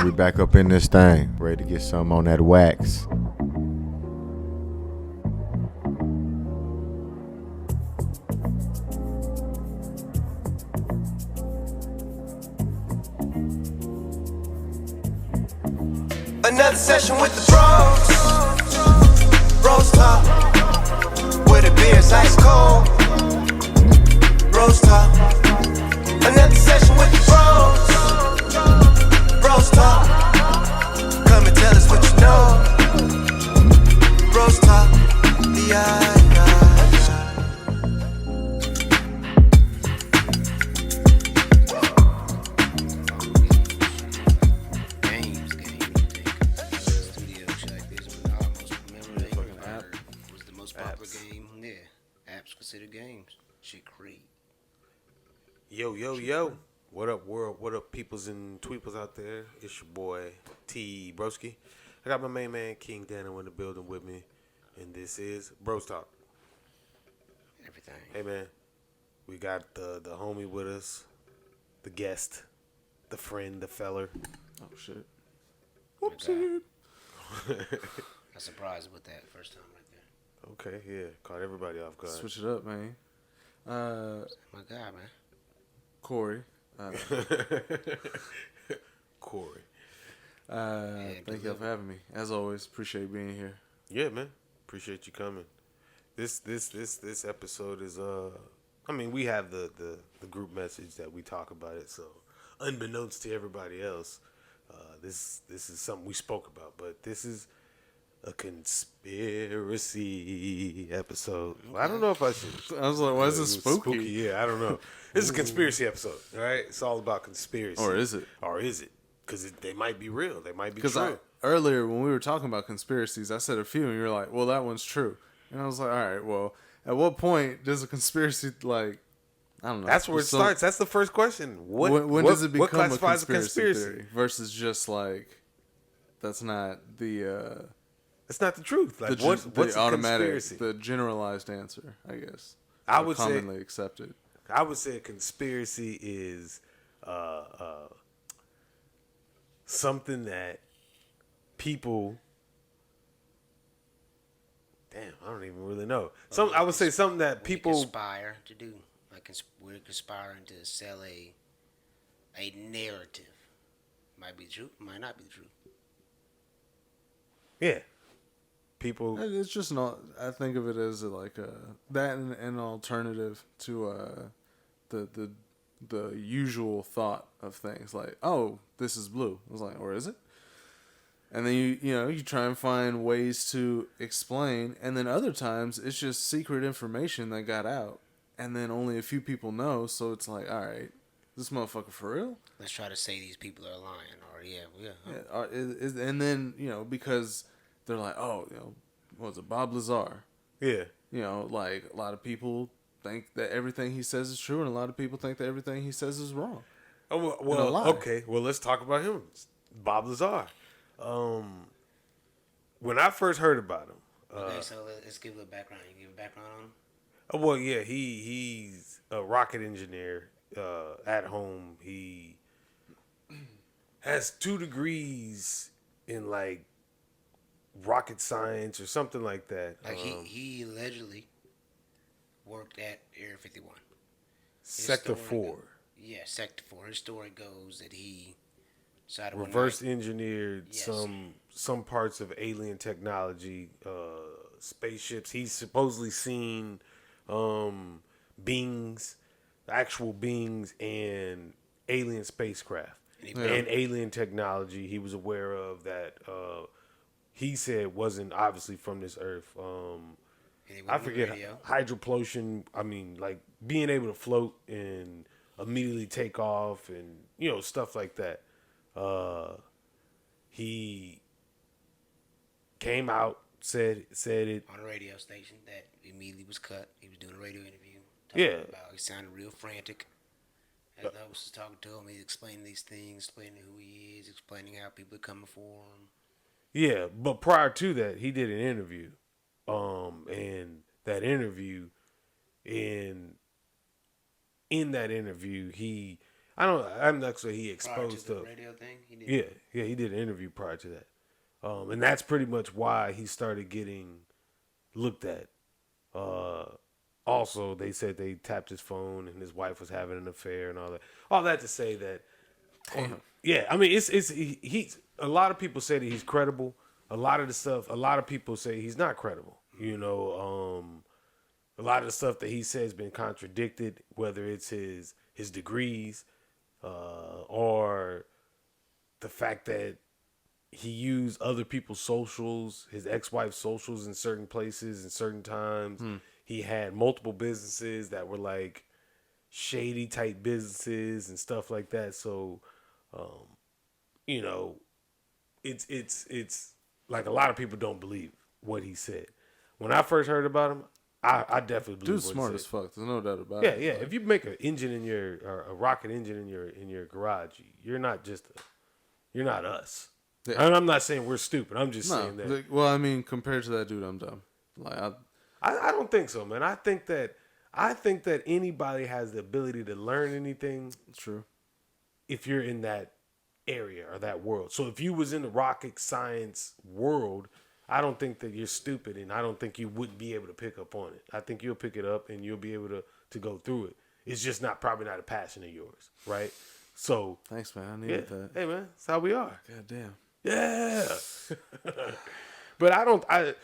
we back up in this thing, ready to get some on that wax. Another session with the bros. BrosTalk. Where the beer's ice cold. BrosTalk. Another session with the bros. BrosTalk. Come and tell us what you know. BrosTalk. Yeah. Consider games. Shit creep. Yo. What up, world? What up, peoples and tweeples out there? It's your boy, T. Broski. I got my main man, King Dano, in the building with me. And this is BrosTalk. Everything. Hey, man. We got the homie with us. The guest. The friend. The feller. Oh, shit. Whoopsie. I surprised with that first time right there. Okay, yeah. Caught everybody off guard. Switch it up, man. My God, man. Corey. Corey. Thank y'all for having me. As always, appreciate being here. Yeah, man. Appreciate you coming. This episode is I mean, we have the group message that we talk about it, so unbeknownst to everybody else, this is something we spoke about, but this is a conspiracy episode. Well, I don't know if I should. I was like, why is this spooky? Yeah, I don't know. This is a conspiracy episode, all right? It's all about conspiracy. Or is it? Because they might be real. They might be true. Earlier, when we were talking about conspiracies, I said a few, and you were like, well, that one's true. And I was like, all right, well, at what point does a conspiracy, like, I don't know. That's where it starts. That's the first question. When does it become a conspiracy theory? Versus just, like, that's not the... It's not the truth. Like, what's the automatic, conspiracy? the generalized answer, I guess. I would say commonly accepted. I would say a conspiracy is something that people. Damn, I don't even really know. I would say something that people conspire to do. Like we're conspiring to sell a narrative. Might be true, might not be true. Yeah. People. It's just not. I think of it as like that and an alternative to the usual thought of things. Like, oh, this is blue. I was like, or is it? And then you try and find ways to explain, and then other times it's just secret information that got out, and then only a few people know. So it's like, all right, this motherfucker for real. Let's try to say these people are lying, or yeah. And then because. They're like, oh, what was it, Bob Lazar? Yeah. Like a lot of people think that everything he says is true, and a lot of people think that everything he says is wrong. Oh, well, okay. Well, let's talk about him, Bob Lazar. When I first heard about him, okay, so let's give a little background. You give a background on him. Well, yeah, he's a rocket engineer at home. He has 2 degrees in like rocket science or something like that. Like he allegedly worked at Area 51. Sector 4. Yeah, Sector 4. His story goes that he decided reverse engineered some parts of alien technology, spaceships. He's supposedly seen beings, actual beings, and alien spacecraft and alien technology. He was aware of that. He said wasn't obviously from this earth. I forget hydroplosion. I mean, like being able to float and immediately take off, and stuff like that. He came out, said it on a radio station that immediately was cut. He was doing a radio interview. He sounded real frantic. As I was talking to him, he explained these things, explaining who he is, explaining how people are coming for him. Yeah, but prior to that, he did an interview. And that interview, in that interview, he I'm not sure he Prior exposed to the of. radio thing, he did. Yeah, he did an interview prior to that, and that's pretty much why he started getting looked at. Also, they said they tapped his phone and his wife was having an affair and all that. All that to say that, yeah, I mean, he's a lot of people say that he's credible. A lot of people say he's not credible. You know, a lot of the stuff that he says has been contradicted, whether it's his degrees, or the fact that he used other people's socials, his ex-wife's socials in certain places and certain times. He had multiple businesses that were like shady type businesses and stuff like that. So, you know, it's like a lot of people don't believe what he said. When I first heard about him, I definitely believe. Dude's smart as fuck. There's no doubt about it. it. Yeah. If you make an engine in a rocket engine in your garage, you're not us. Yeah. And I'm not saying we're stupid. I'm just saying that. Well, I mean, compared to that dude, I'm dumb. Like I don't think so, man. I think that anybody has the ability to learn anything. True. If you're in that area or that world. So if you was in the rocket science world, I don't think that you're stupid, and I don't think you wouldn't be able to pick up on it. I think you'll pick it up and you'll be able to go through it. It's just probably not a passion of yours, right? So thanks, man. I needed that. Hey, man, that's how we are. God damn. Yeah. But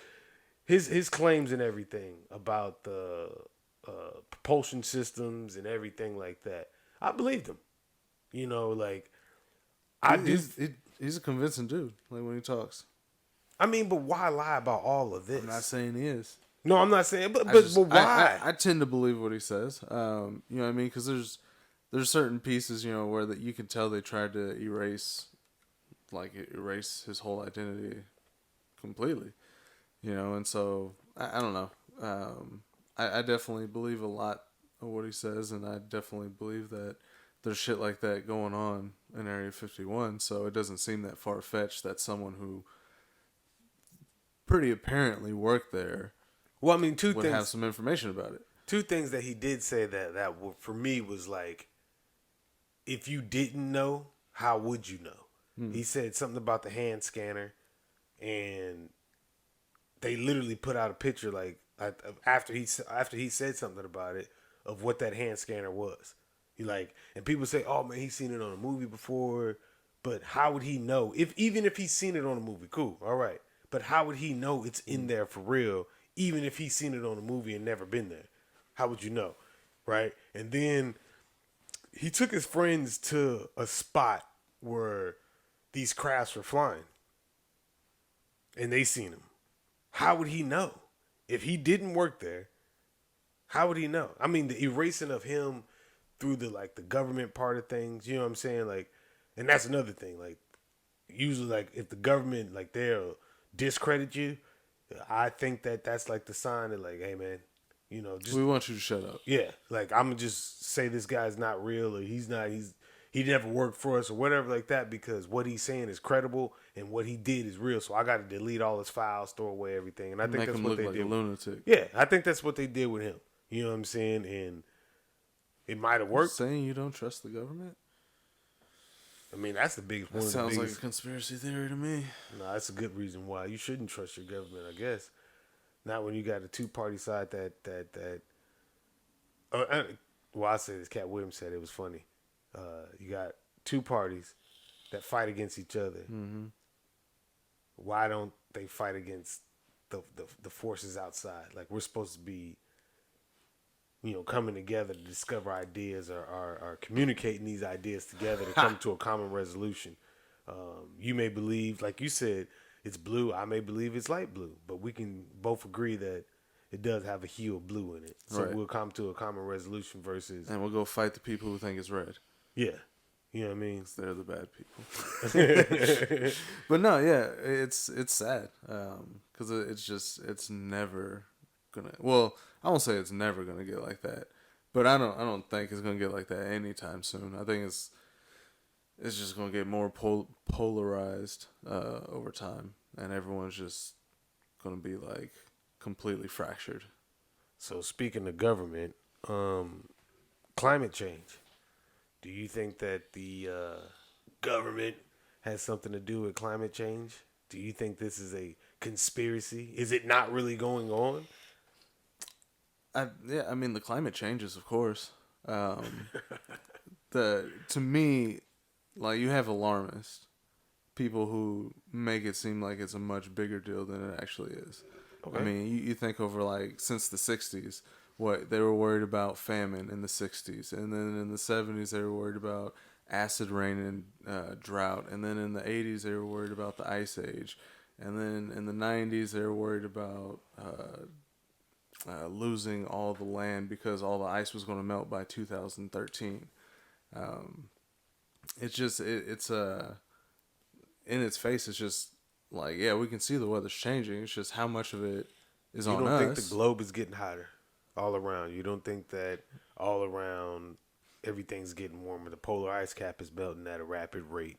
his claims and everything about the propulsion systems and everything like that, I believed him. You know, like he's a convincing dude. Like when he talks. I mean, but why lie about all of this? I'm not saying he is. No, I'm not saying. But why? I tend to believe what he says. You know what I mean? Because there's certain pieces, you know, where that you can tell they tried to erase his whole identity completely. You know, and so I don't know. I definitely believe a lot of what he says, and I definitely believe that there's shit like that going on in Area 51. So it doesn't seem that far fetched that someone who pretty apparently worked there. Well, I mean, would have some information about it. Two things that he did say that for me was like, if you didn't know, how would you know? He said something about the hand scanner, and they literally put out a picture like after he said something about it of what that hand scanner was. And people say, "Oh man, he's seen it on a movie before," but how would he know? Even if he's seen it on a movie, cool, all right. But how would he know it's in there for real? Even if he's seen it on a movie and never been there, how would you know, right? And then he took his friends to a spot where these crafts were flying, and they seen them. How would he know? If he didn't work there, how would he know? I mean, the erasing of him through the government part of things, you know what I'm saying? And that's another thing. Usually, if the government, they'll discredit you, I think that's the sign that hey man, you know, just we want you to shut up. Yeah, I'm gonna just say this guy's not real, or he never worked for us or whatever like that, because what he's saying is credible and what he did is real. So I got to delete all his files, throw away everything, and I think make that's him what look they like did. A lunatic. Yeah, I think that's what they did with him. You know what I'm saying? And it might have worked. Saying you don't trust the government? I mean, that's the biggest one. That sounds like a conspiracy theory to me. No, that's a good reason why you shouldn't trust your government, I guess. Not when you got a two-party side that. Well, I said this. Cat Williams said it was funny. You got two parties that fight against each other. Mm-hmm. Why don't they fight against the forces outside? We're supposed to be, you know, coming together to discover ideas or communicating these ideas together to come to a common resolution. You may believe, like you said, it's blue. I may believe it's light blue, but we can both agree that it does have a hue of blue in it. So We'll come to a common resolution versus... And we'll go fight the people who think it's red. Yeah. You know what I mean? They're the bad people. But no, yeah, it's sad. Because it's never gonna... Well, I won't say it's never gonna get like that. But I don't think it's gonna get like that anytime soon. I think it's just gonna get more polarized over time. And everyone's just gonna be completely fractured. So speaking of government, climate change. Do you think that the government has something to do with climate change? Do you think this is a conspiracy? Is it not really going on? I mean, the climate changes, of course. To me, like, you have alarmists, people who make it seem like it's a much bigger deal than it actually is. Okay. I mean, you think over, like, since the 60s, what they were worried about famine in the 60s, and then in the 70s they were worried about acid rain and drought, and then in the 80s they were worried about the ice age, and then in the 90s they were worried about losing all the land because all the ice was going to melt by 2013. It's just it's in its face. It's just like, yeah, we can see the weather's changing. It's just how much of it is on us. You don't think the globe is getting hotter all around? You don't think that all around everything's getting warmer? The polar ice cap is melting at a rapid rate.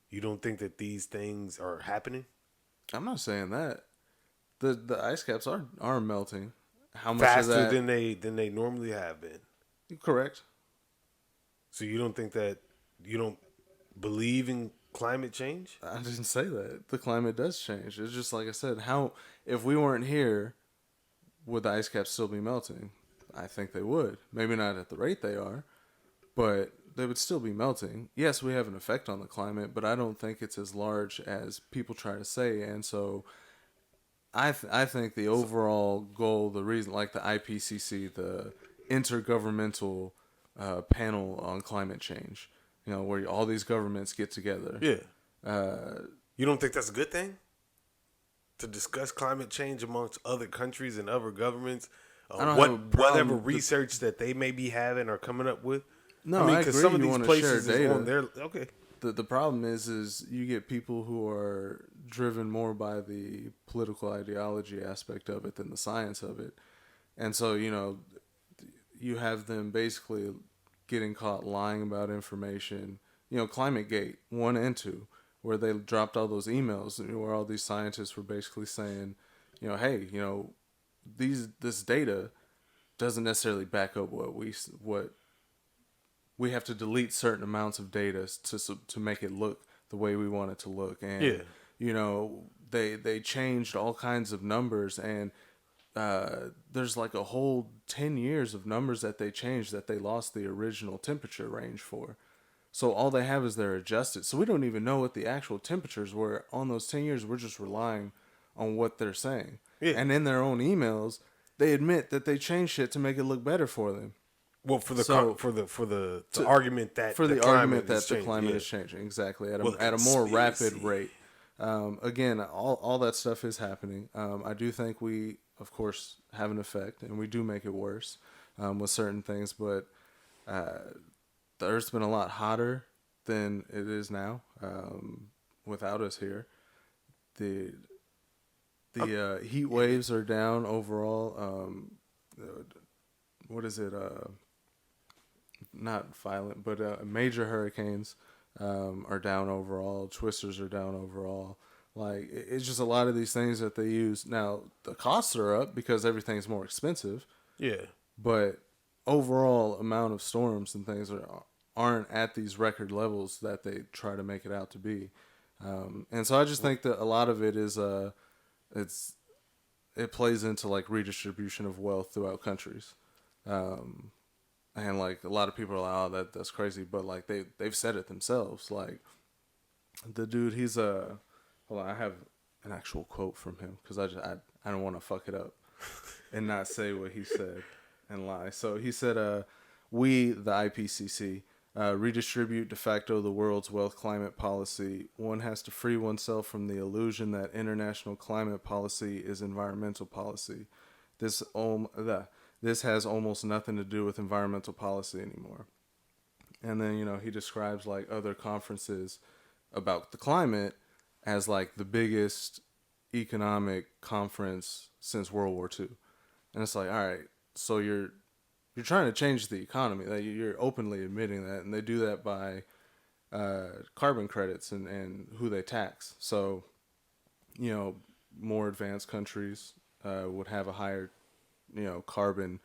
You don't think that these things are happening? I'm not saying that. The ice caps are melting. How much faster of that, than they normally have been? Correct. So you don't think that, you don't believe in climate change? I didn't say that. The climate does change. It's just like I said, if we weren't here, would the ice caps still be melting? I think they would. Maybe not at the rate they are, but they would still be melting. Yes, we have an effect on the climate, but I don't think it's as large as people try to say. And so I think the overall goal, the reason, like the IPCC, the Intergovernmental Panel on Climate Change, where all these governments get together. Yeah. You don't think that's a good thing? To discuss climate change amongst other countries and other governments? Whatever research that they may be having or coming up with? No, I mean, because some of these places is on their... Okay. The problem is you get people who are driven more by the political ideology aspect of it than the science of it. And so, you have them basically getting caught lying about information. ClimateGate 1 and 2, where they dropped all those emails where all these scientists were basically saying, hey, this data doesn't necessarily back up what we have to delete certain amounts of data to make it look the way we want it to look. And, they changed all kinds of numbers, and there's like a whole 10 years of numbers that they changed that they lost the original temperature range for. So all they have is they're adjusted. So we don't even know what the actual temperatures were on those 10 years. We're just relying on what they're saying. Yeah. And in their own emails, they admit that they changed shit to make it look better for them. Well, for the argument that the climate is changing, exactly, at a more rapid rate. Again, all that stuff is happening. I do think we, of course, have an effect, and we do make it worse with certain things. But the Earth's been a lot hotter than it is now without us here. The heat waves are down overall. What is it? Not violent, but major hurricanes are down overall. Twisters are down overall. Like, it's just a lot of these things that they use. Now, the costs are up because everything's more expensive. Yeah. But overall amount of storms and things aren't at these record levels that they try to make it out to be. And so I just think that a lot of it is it plays into like redistribution of wealth throughout countries. And like a lot of people are like, oh, that's crazy, but like they've said it themselves. Like the dude, he's hold on, I have an actual quote from him because I don't want to fuck it up and not say what he said and lie. So he said, we, the IPCC, redistribute de facto the world's wealth climate policy. One has to free oneself from the illusion that international climate policy is environmental policy. This has almost nothing to do with environmental policy anymore. And then, he describes like other conferences about the climate as like the biggest economic conference since World War II. And it's like, all right, so you're trying to change the economy. Like, you're openly admitting that, and they do that by carbon credits and who they tax. So, more advanced countries would have a higher carbon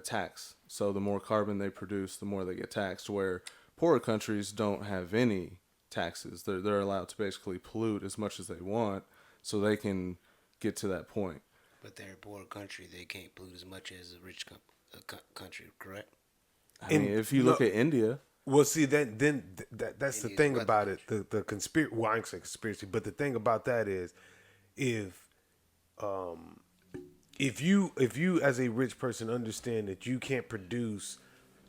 tax. So the more carbon they produce, the more they get taxed, where poorer countries don't have any taxes. They're allowed to basically pollute as much as they want, so they can get to that point. But they're a poor country. They can't pollute as much as a rich country, correct? I mean, if you look at India, well, see that's the India's thing weather about it. The conspiracy. Well, I ain't say conspiracy, but the thing about that is, if you as a rich person understand that you can't produce,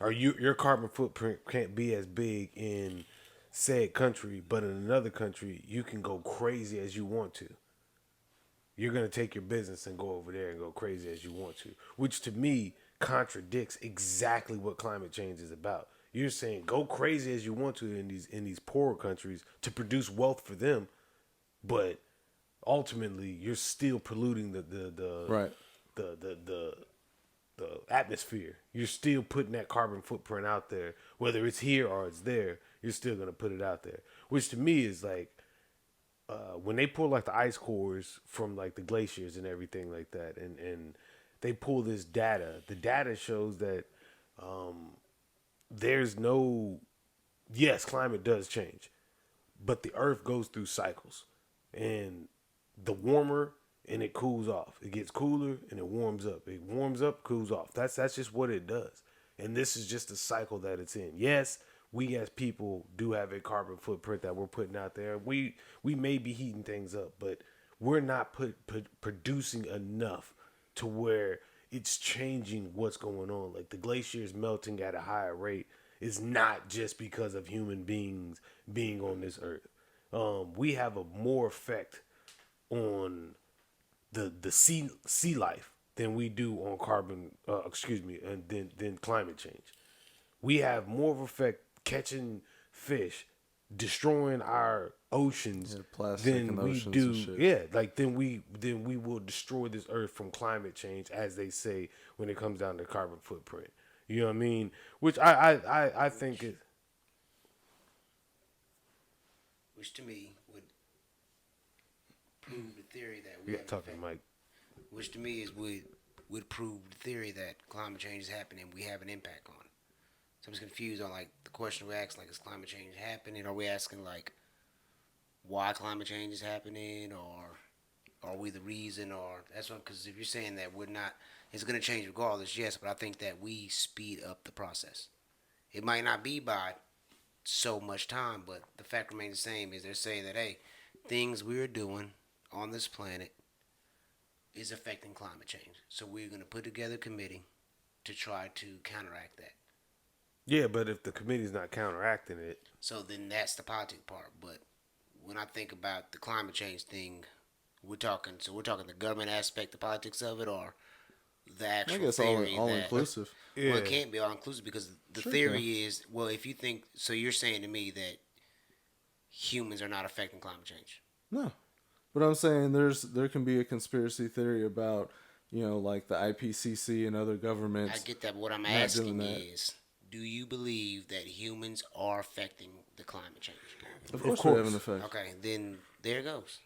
or your carbon footprint can't be as big in said country, but in another country you can go crazy as you want to. You're gonna take your business and go over there and go crazy as you want to, which to me contradicts exactly what climate change is about. You're saying go crazy as you want to in these poorer countries to produce wealth for them, but ultimately you're still polluting right. the atmosphere. You're still putting that carbon footprint out there, whether it's here or it's there. You're still gonna put it out there, which to me is like when they pull like the ice cores from like the glaciers and everything like that, and they pull this data. The data shows that there's no, yes, climate does change, but the Earth goes through cycles, and the warmer and it cools off. It gets cooler and it warms up. It warms up, cools off. That's just what it does. And this is just the cycle that it's in. Yes, we as people do have a carbon footprint that we're putting out there. We may be heating things up, but we're not producing enough to where it's changing what's going on. Like the glaciers melting at a higher rate is not just because of human beings being on this earth. We have a more effect on the sea life than we do on than climate change. We have more of an effect catching fish, destroying our oceans than we do. Yeah, like than we will destroy this earth from climate change, as they say when it comes down to carbon footprint. You know what I mean? Which I think is, which to me would prove the theory that we have talking Mike. Which to me is would prove the theory that climate change is happening. We have an impact on it. So I'm just confused on like the question we ask, like, is climate change happening? Are we asking like why climate change is happening, or are we the reason? Or that's what, because if you're saying that we're not, it's going to change regardless. Yes, but I think that we speed up the process. It might not be by so much time, but the fact remains the same. Is they're saying that, hey, things we're doing on this planet is affecting climate change. So we're going to put together a committee to try to counteract that. Yeah, but if the committee's not counteracting it, so then that's the politics part. But when I think about the climate change thing, we're talking the government aspect, the politics of it, or the actual I guess theory all that, inclusive. Yeah. Well, it can't be all inclusive because the theory is, well, if you think so, you're saying to me that humans are not affecting climate change. No, but I'm saying there can be a conspiracy theory about, like the IPCC and other governments. I get that, but what I'm asking is, do you believe that humans are affecting the climate change? Of course they have an effect. Okay, then there it goes.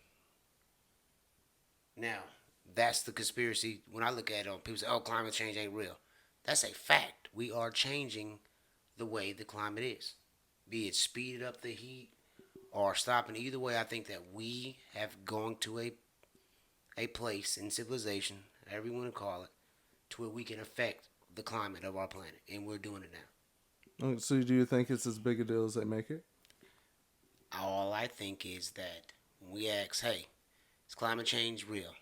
Now, that's the conspiracy. When I look at it, people say, oh, climate change ain't real. That's a fact. We are changing the way the climate is. Be it speeded up the heat or stopping. Either way, I think that we have gone to a place in civilization, however you want to call it, to where we can affect the climate of our planet. And we're doing it now. So do you think it's as big a deal as they make it? All I think is that when we ask, hey, is climate change real?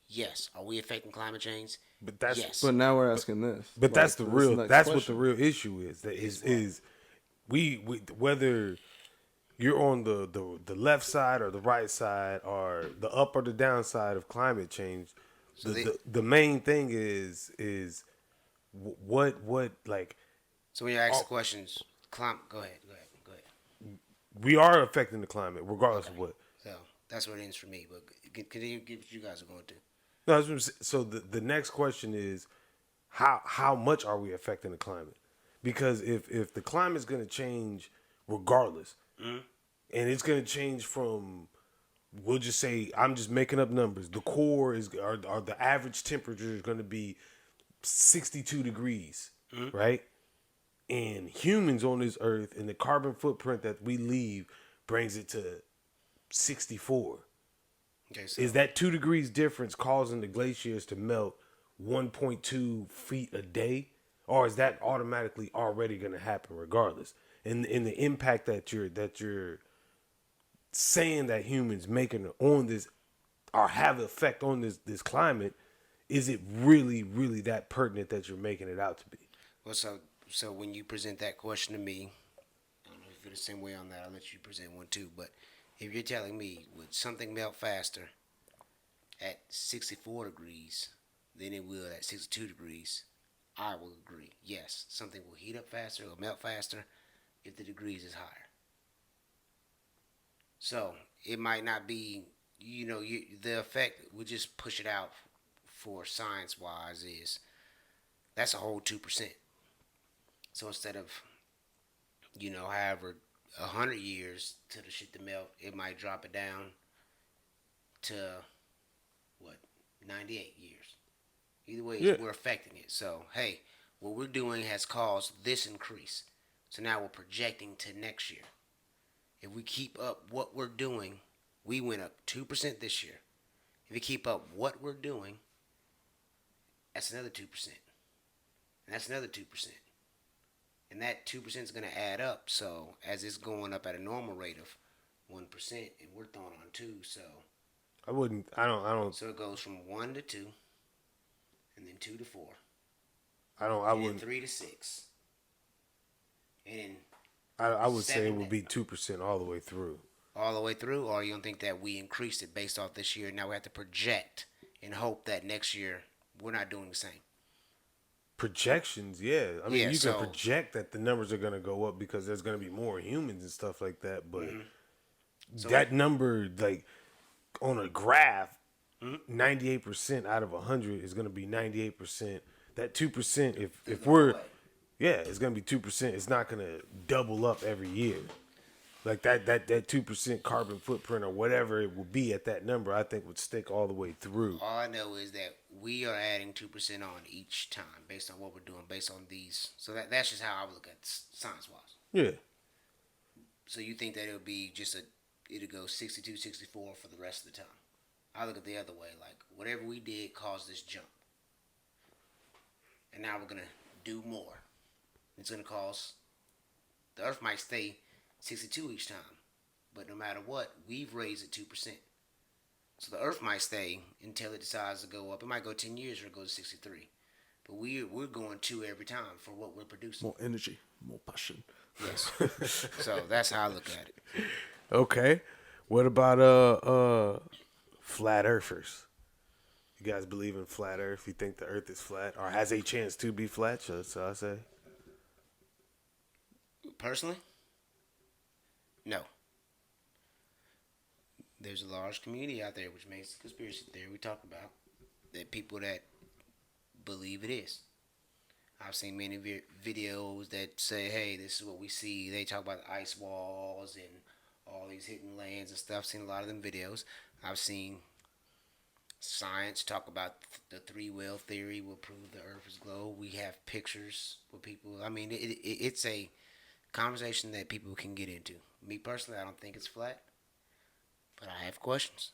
Yes. Are we affecting climate change? But that's yes. But now we're asking this. But that's the real. That's what the real issue is. That is we whether you're on the left side or the right side or the up or the down side of climate change. So the main thing is what like. So when you ask the questions, go ahead. We are affecting the climate regardless of what. So that's what it is for me. But continue to get what you guys are going to. No, so the next question is how much are we affecting the climate? Because if the climate's going to change regardless, and it's going to change from, we'll just say, I'm just making up numbers. The core or the average temperature is going to be 62 degrees, right? and humans on this earth and the carbon footprint that we leave brings it to 64. Okay, so Is that 2 degrees difference causing the glaciers to melt 1.2 feet a day? Or is that automatically already going to happen regardless? And the impact that you're saying that humans making on this or have effect on this climate, is it really that pertinent that you're making it out to be? well, so when you present that question to me, I don't know if you feel the same way on that. I'll let you present one too. But if you're telling me would something melt faster at 64 degrees than it will at 62 degrees, I will agree. Yes, something will heat up faster or melt faster if the degrees is higher. So it might not be, the effect, we just push it out for science wise is that's a whole 2%. So instead of, however, 100 years to the shit to melt, it might drop it down to, 98 years. Either way, Yeah. we're affecting it. So, hey, what we're doing has caused this increase. So now we're projecting to next year. If we keep up what we're doing, we went up 2% this year. If we keep up what we're doing, that's another 2%. And that's another 2%. And that 2% is going to add up. So as it's going up at a normal rate of 1%, and we're throwing on 2, so I don't. so it goes from 1 to 2, and then 2 to 4, I and wouldn't. then 3 to 6, and I would say it 7 would be 2% all the way through. all the way through. Or you don't think that we increased it based off this year? Now we have to project and hope that next year we're not doing the same. Projections, yeah. I mean, Yeah, you so- can project that the numbers are going to go up because there's going to be more humans and stuff like that. But that number, like on a graph, 98% out of 100 is going to be 98%. That 2%, if we're, yeah, it's going to be 2%. It's not going to double up every year. Like that 2% carbon footprint or whatever it will be at that number, I think would stick all the way through. All I know is that we are adding 2% on each time based on what we're doing, based on these. So that's just how I would look at science-wise. Yeah. So you think that it'll go 62, 64 for the rest of the time? I look at the other way, like whatever we did caused this jump. And now we're going to do more. It's going to cause, the earth might stay 62 each time. But no matter what, we've raised it 2%. So the earth might stay until it decides to go up. It might go 10 years or it goes to 63. But we're going 2 every time for what we're producing. More energy, more passion. Yes. So that's how I look at it. Okay. What about flat earthers? You guys believe in flat earth? You think the earth is flat or has a chance to be flat, so I say? Personally, no. There's a large community out there which makes conspiracy theory we talk about, that people that believe it is. I've seen many videos that say, hey, this is what we see. They talk about the ice walls and all these hidden lands and stuff. I've seen a lot of them videos. I've seen science talk about the 3-wheel theory will prove the earth is globe. We have pictures with people. I mean, it's a conversation that people can get into. Me personally, I don't think it's flat, but I have questions.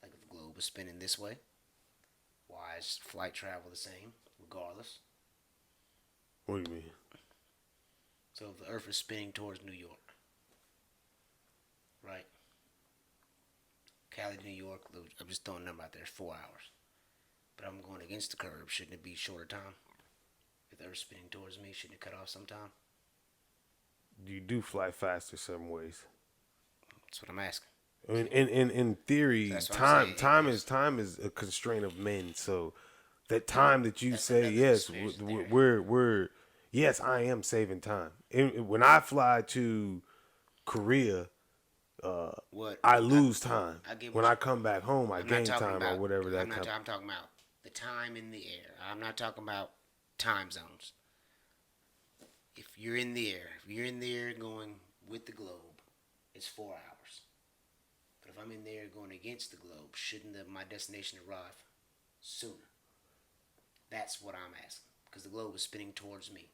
Like if the globe is spinning this way, why is flight travel the same regardless? What do you mean? So if the earth is spinning towards New York, right? Cali to New York, I'm just throwing a number out there, 4 hours. But I'm going against the curve. Shouldn't it be shorter time? If the earth's spinning towards me, shouldn't it cut off sometime? You do fly faster some ways. That's what I'm asking. I mean, in theory, That's what I'm time saying. time is a constraint of men. So that time that you say another yes, conspiracy theory. we're yes, I am saving time. When I fly to Korea, What I lose time. I get When what I come back home, I I'm gain not talking time about, or whatever that I'm comes. talking about the time in the air. I'm not talking about time zones. If you're in the air going with the globe, it's 4 hours. But if I'm in there going against the globe, shouldn't my destination arrive sooner? That's what I'm asking. because the globe was spinning towards me.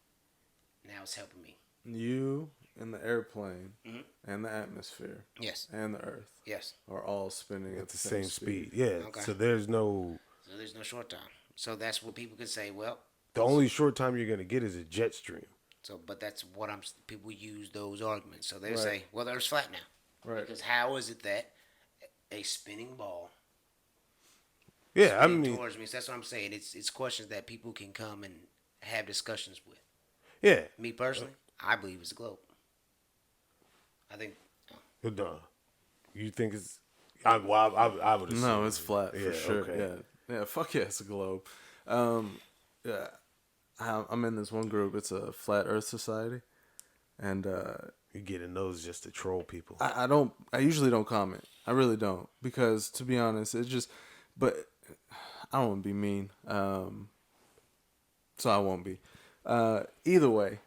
Now it's helping me. You and the airplane Mhm. and the atmosphere Yes. and the Earth Yes. are all spinning At the same speed. Yeah. Okay. So there's no. So there's no short time. So that's what people can say. Well, The only short time you're gonna get is a jet stream. so but that's what I'm. People use those arguments. So they Right. say, well, the Earth's flat now. Right. Because how is it that a spinning ball Yeah, I spinning mean, towards me? So that's what I'm saying. It's questions that people can come and have discussions with. yeah. Me personally, I believe it's a globe. I think. No. You think it's? I would assume. No, it's flat for Yeah, sure. okay. Yeah. Fuck yeah, it's a globe. Yeah, I'm in this one group. It's a flat Earth society, and You getting those just to troll people. I don't. I usually don't comment. I really don't because to be honest, it's just. But I don't want to be mean. So I won't be. Either way,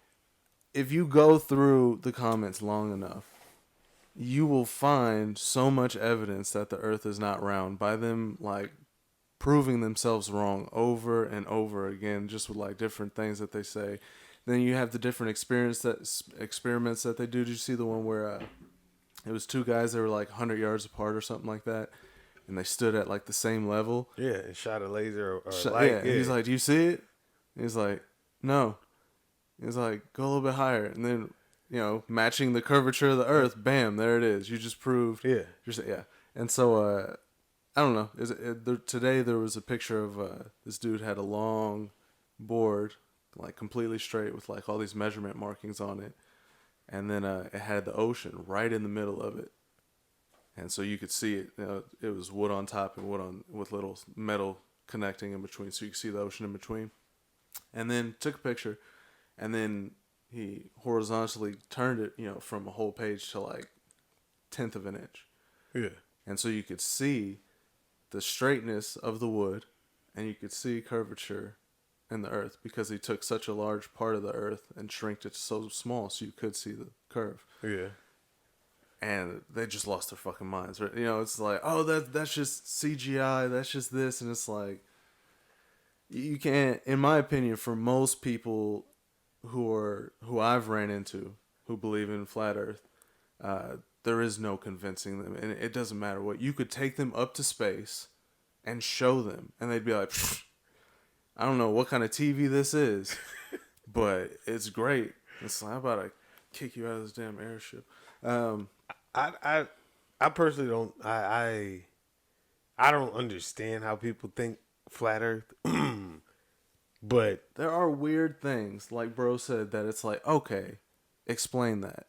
if you go through the comments long enough, you will find so much evidence that the Earth is not round by them like proving themselves wrong over and over again, just with like different things that they say. Then you have the different experiments that they do. Did you see the one where it was two guys that were like 100 yards apart or something like that, and they stood at like the same level? Yeah, and shot a laser or Yeah, and he's like, "Do you see it?" He's like, "No." He's like, "Go a little bit higher," and then matching the curvature of the Earth, bam, there it is. You just proved. Yeah. Yeah. And so I don't know. Today there was a picture of this dude had a long board, like completely straight with like all these measurement markings on it, and then it had the ocean right in the middle of it, and so you could see it. It was wood on top and wood on with little metal connecting in between, so you could see the ocean in between. And then took a picture, and then he horizontally turned it, from a whole page to like 1/10 of an inch. Yeah. And so you could see the straightness of the wood, and you could see curvature in the Earth because he took such a large part of the Earth and shrinked it so small so you could see the curve. Yeah. And they just lost their fucking minds. Right? It's like, oh, that's just CGI. That's just this, and it's like you can't. In my opinion, for most people who I've ran into who believe in flat Earth, there is no convincing them, and it doesn't matter what. You could take them up to space and show them, and they'd be like, I don't know what kind of TV this is, but it's great. It's like, how about I kick you out of this damn airship? I personally don't. I don't understand how people think flat Earth, but There are weird things, like bro said, that it's like, okay, explain that.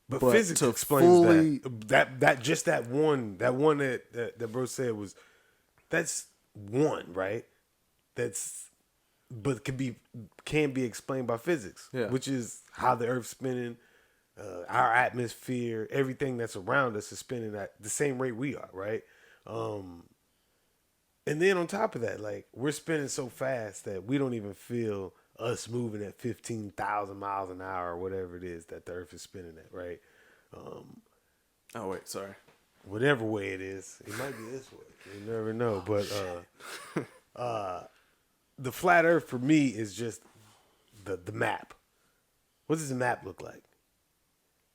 But But physics to explains fully- that one that bro said was that's one, right? But can be explained by physics, Yeah. which is how the Earth's spinning, our atmosphere, everything that's around us is spinning at the same rate we are, right? And then on top of that, like we're spinning so fast that we don't even feel us moving at 15,000 miles an hour or whatever it is that the Earth is spinning at, right? Oh wait, sorry. Whatever way it is, it might be this way. You never know. But the flat Earth for me is just the map. What does the map look like?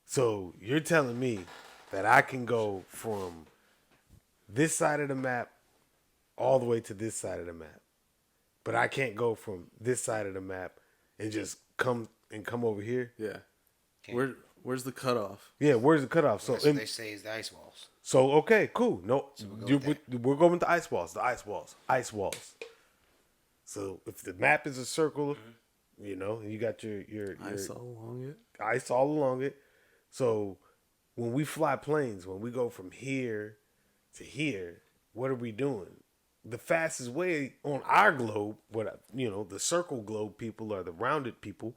So you're telling me that I can go from this side of the map all the way to this side of the map, but I can't go from this side of the map and just come over here. Yeah. Okay. Where's the cutoff? Yeah, where's the cutoff? So That's what they say is the ice walls. So okay, cool. No, we'll go with we're going with the ice walls. The ice walls. So if the map is a circle, and you got your Ice all along it. ice all along it. So when we fly planes, when we go from here to here, what are we doing? The fastest way on our globe, the circle globe people or the rounded people,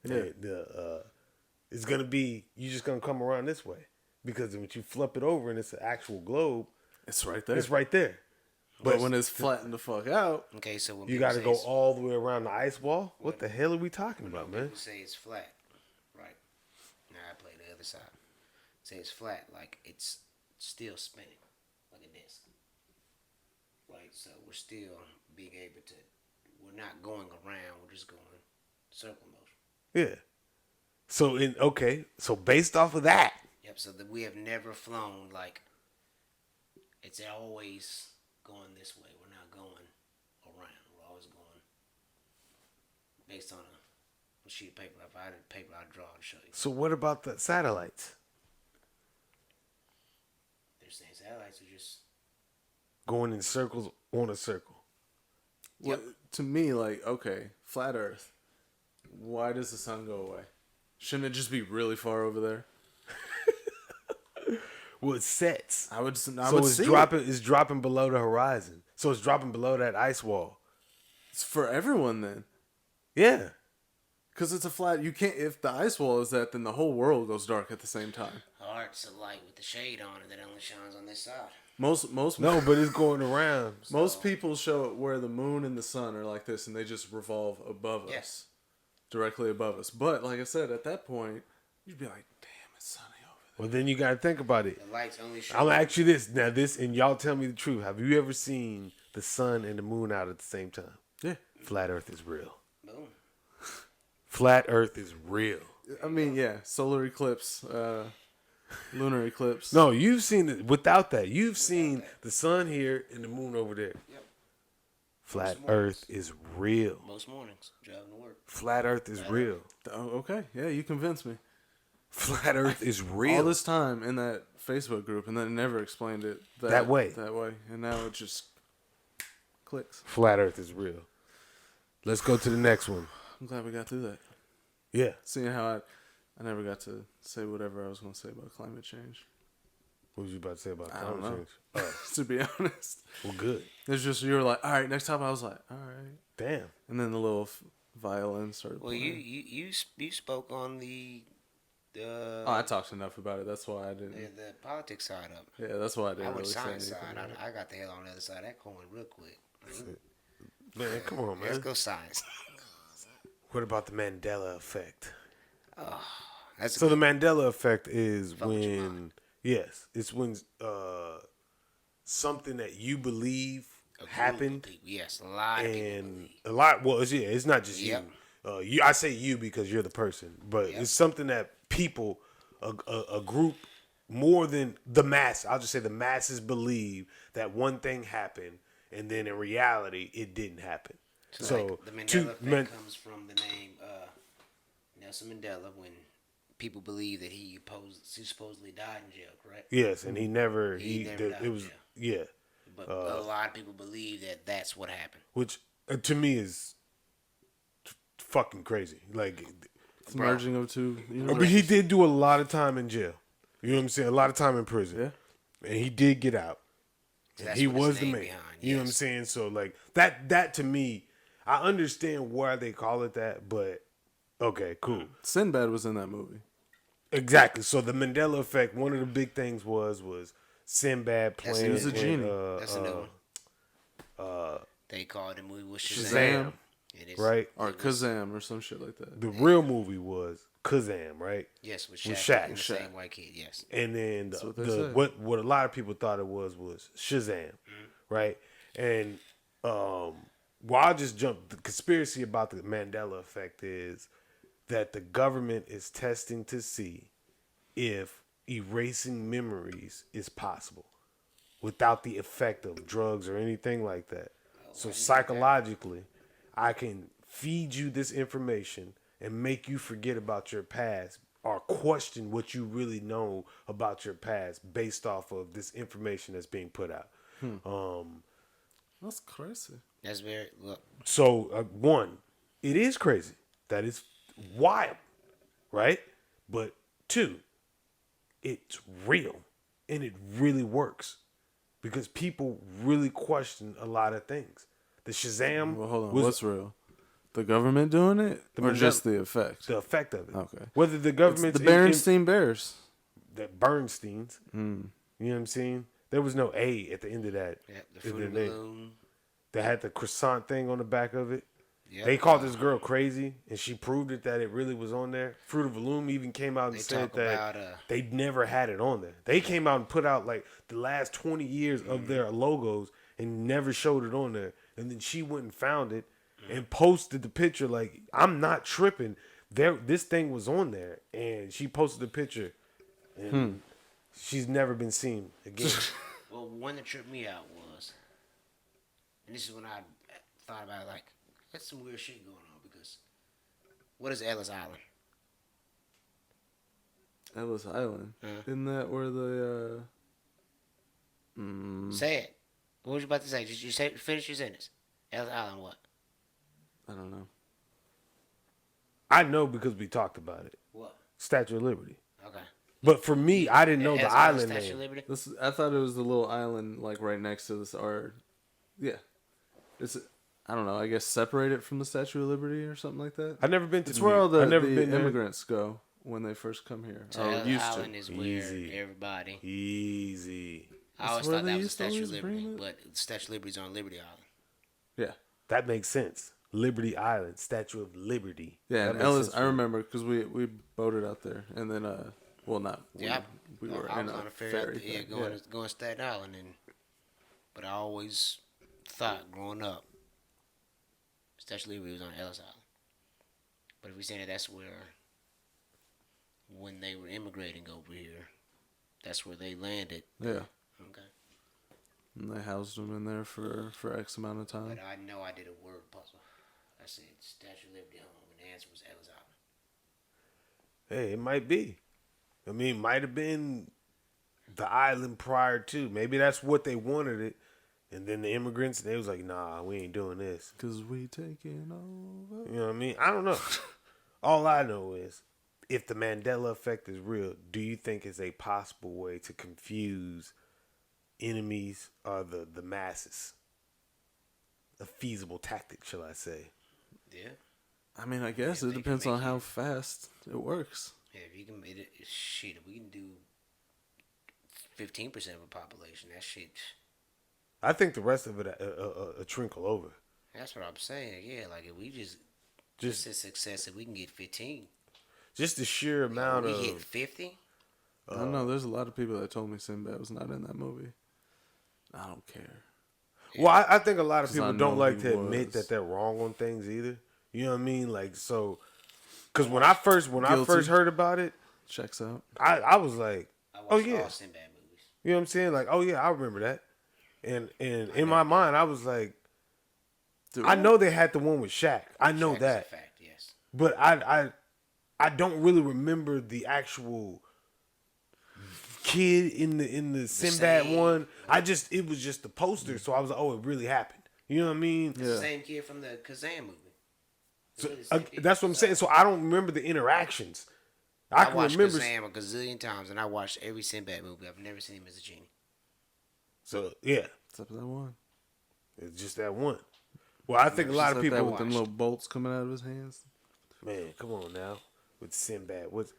it's gonna be you're just gonna come around this way because when you flip it over and it's an actual globe, It's right there. it's right there. But when it's flattened the fuck out, Okay, so when You people got to say go it's- all the way around the ice wall. What the hell are we talking about, man? People say it's flat, right? Now I play the other side. Say it's flat, like it's still spinning, like a disc. Right, so we're still being able to we're not going around. We're just going circle motion. Yeah. So based off of that. Yep. So that we have never flown like it's always going this way. We're not going around. We're always going based on a sheet of paper. If I had a paper, I'd draw and show you. So what about the satellites? They're saying satellites are just going in circles on a circle. Well, to me, like, okay, flat Earth. Why does the sun go away? Shouldn't it just be really far over there? Well, it sets. I would it's see dropping. it. It's dropping below the horizon. So it's dropping below that ice wall. It's for everyone then. Yeah. Because it's a flat. You can't. If the ice wall is that, then the whole world goes dark at the same time. Art's a light with the shade on it that only shines on this side. Most No, but it's going around. most people show it where the moon and the sun are like this, and they just revolve above us, directly above us. But like I said, at that point, you'd be like, "Damn, it's sunny over there." Well, then you got to think about it. The lights only show. I'm gonna ask you this now. And y'all tell me the truth. Have you ever seen the sun and the moon out at the same time? Yeah. Flat Earth is real. Boom. Flat Earth is real. I mean, yeah, solar eclipse, lunar eclipse. No, you've seen it without that. You've seen the sun here and the moon over there. Yep. Flat Earth is real. Most mornings driving to work. Flat Earth is real. Oh, okay, yeah, you convinced me. Flat Earth is real. All this time in that Facebook group, and then never explained it That way. That way, and now it just clicks. Flat Earth is real. Let's go to the next one. I'm glad we got through that. Yeah. Seeing how I never got to say whatever I was going to say about climate change. What was you about to say about I don't climate know. change? To be honest, Well, good. it's just you were like, all right, next time. I was like, all right, Damn. and then the little violin started. Well, playing. you spoke on the I talked enough about it. That's why I didn't. the politics side of it. Yeah, that's why I didn't I went really say science anything. side. I got the hell on the other side of that coin real quick. Man, come on, Let's man. go science. What about the Mandela effect? That's So the Mandela effect is Fuck with your when, yes, it's when something that you believe happened, Yes, a lot of people and believe. a lot. Well, it's not just Yep. you. I say you because you're the person, but Yep. it's something that people, a group more than the mass. I'll just say the masses believe that one thing happened, and then in reality, it didn't happen. So like, the Mandela effect comes from the name Nelson Mandela when people believe that he supposedly died in jail, correct? yes, and he never never died it in was jail. yeah. But a lot of people believe that that's what happened. Which to me is fucking crazy. Like, It's merging of two. but he did do a lot of time in jail. You know what I'm saying? A lot of time in prison. Yeah. And he did get out. So And that's he what his was the name man. behind, You know what I'm yes. saying? So like that to me, I understand why they call it that, but okay, cool. Sinbad was in that movie. Exactly. So the Mandela effect, one of the big things was Sinbad playing. He was a genie. That's a new one. They called the movie was Shazam. Shazam, It is, right? Or Kazam or some shit like that. The real movie was Kazam, right? Yes, with With Shaq, Shaq. and the same white kid. Yes. And then what they the said. what a lot of people thought it was Shazam, right? And well, I'll just jump. The conspiracy about the Mandela effect is that the government is testing to see if erasing memories is possible without the effect of drugs or anything like that. So psychologically, I can feed you this information and make you forget about your past or question what you really know about your past based off of this information that's being put out. That's crazy. That's very look. So, one, it is crazy. That is wild, right? But two, it's real and it really works because people really question a lot of things. The Shazam Well, hold on. was What's real? The government doing it, or Mandela- just the effect? the effect of it. Okay. Whether the It's government's the Berenstein Bears. the Bernsteins, you know what I'm saying? There was no A at the end of that. Yeah, the in fruit of their the name. loom. They had the croissant thing on the back of it. Yep. They called this girl crazy, and she proved it that it really was on there. Fruit of the Loom even came out and They said talk that about, they never had it on there. They came out and put out like the last 20 years of their logos and never showed it on there. And then she went and found it, and posted the picture. Like, I'm not tripping. This thing was on there, and she posted the picture, and she's never been seen again. Well, one that tripped me out was, and this is when I thought about like, that's some weird shit going on because what is Ellis Island? Ellis Island. Isn't that where the Say it. What was you about to say? Did you say finish your sentence? Ellis Island, what? I don't know. I know because we talked about it. What? Statue of Liberty. Okay. But for me, I didn't know the Ellis island Statue of name. Liberty? I thought it was the little island like right next to this art. Yeah. It's I don't know. I guess separated from the Statue of Liberty or something like that. I've never been to. It's where all the I've never been there. immigrants go when they first come here. So Or Ellis used Island to. is where Easy. everybody. Easy. I always where thought they that was the used to Statue of always bring Liberty, it? but the Statue of Liberty is on Liberty Island. Yeah. That makes sense. Liberty Island, Statue of Liberty. Yeah, That and makes Ellis, sense I for me. remember because we boated out there, and then well, not Yeah, we were I in was on a a ferry. ferry. Yeah, thing. going to Staten Island, but I always thought growing up, Statue of Liberty was on Ellis Island. But if we say that that's where, when they were immigrating over here, that's where they landed. Yeah, Okay. and they housed them in there for X amount of time. But I know I did a word puzzle. I said Statue of Liberty home, and the answer was Ellis Island. Hey, it might be. I mean, it might have been the island prior to. Maybe that's what they wanted it. And then the immigrants, they was like, nah, we ain't doing this. Cause we taking over. You know what I mean? I don't know. All I know is, if the Mandela effect is real, do you think it's a possible way to confuse enemies or the masses? A feasible tactic, shall I say? Yeah. I mean, I guess Yeah, it they depends can on make how it. fast it works. Yeah, if you can make it, shit, if we can do 15% of a population, that shit. I think the rest of it a trickle over. That's what I'm saying. Yeah, like if we just a success, if we can get 15, Just the sheer amount we of hit 50. I don't know. There's a lot of people that told me Sinbad was not in that movie. I don't care. Well, I think a lot of 'Cause I people don't know like he to admit was. that they're wrong on things either. You know what I mean? Like, so, because when I first Guilty. heard about it, Checks out. I was like, I watched oh yeah, all Sinbad movies. you know what I'm saying? Like, oh yeah, I remember that. And in my mind, I was like, Dude, I know they had the one with Shaq. I know Shaq is that, a fact, yes. but I don't really remember the actual kid in the Sinbad same. one. It was just the poster, so I was like, oh, it really happened. You know what I mean? It's the same kid from the Kazan movie. It's So, really the same kid. that's what I'm saying. So I don't remember the interactions. I can watched remember. Kazan a gazillion times, and I watched every Sinbad movie. I've never seen him as a genie. So yeah, except for that one. it's just that one. Well, I think a lot of Just like people that with them watched. little bolts coming out of his hands. Man, come on now with Sinbad. What's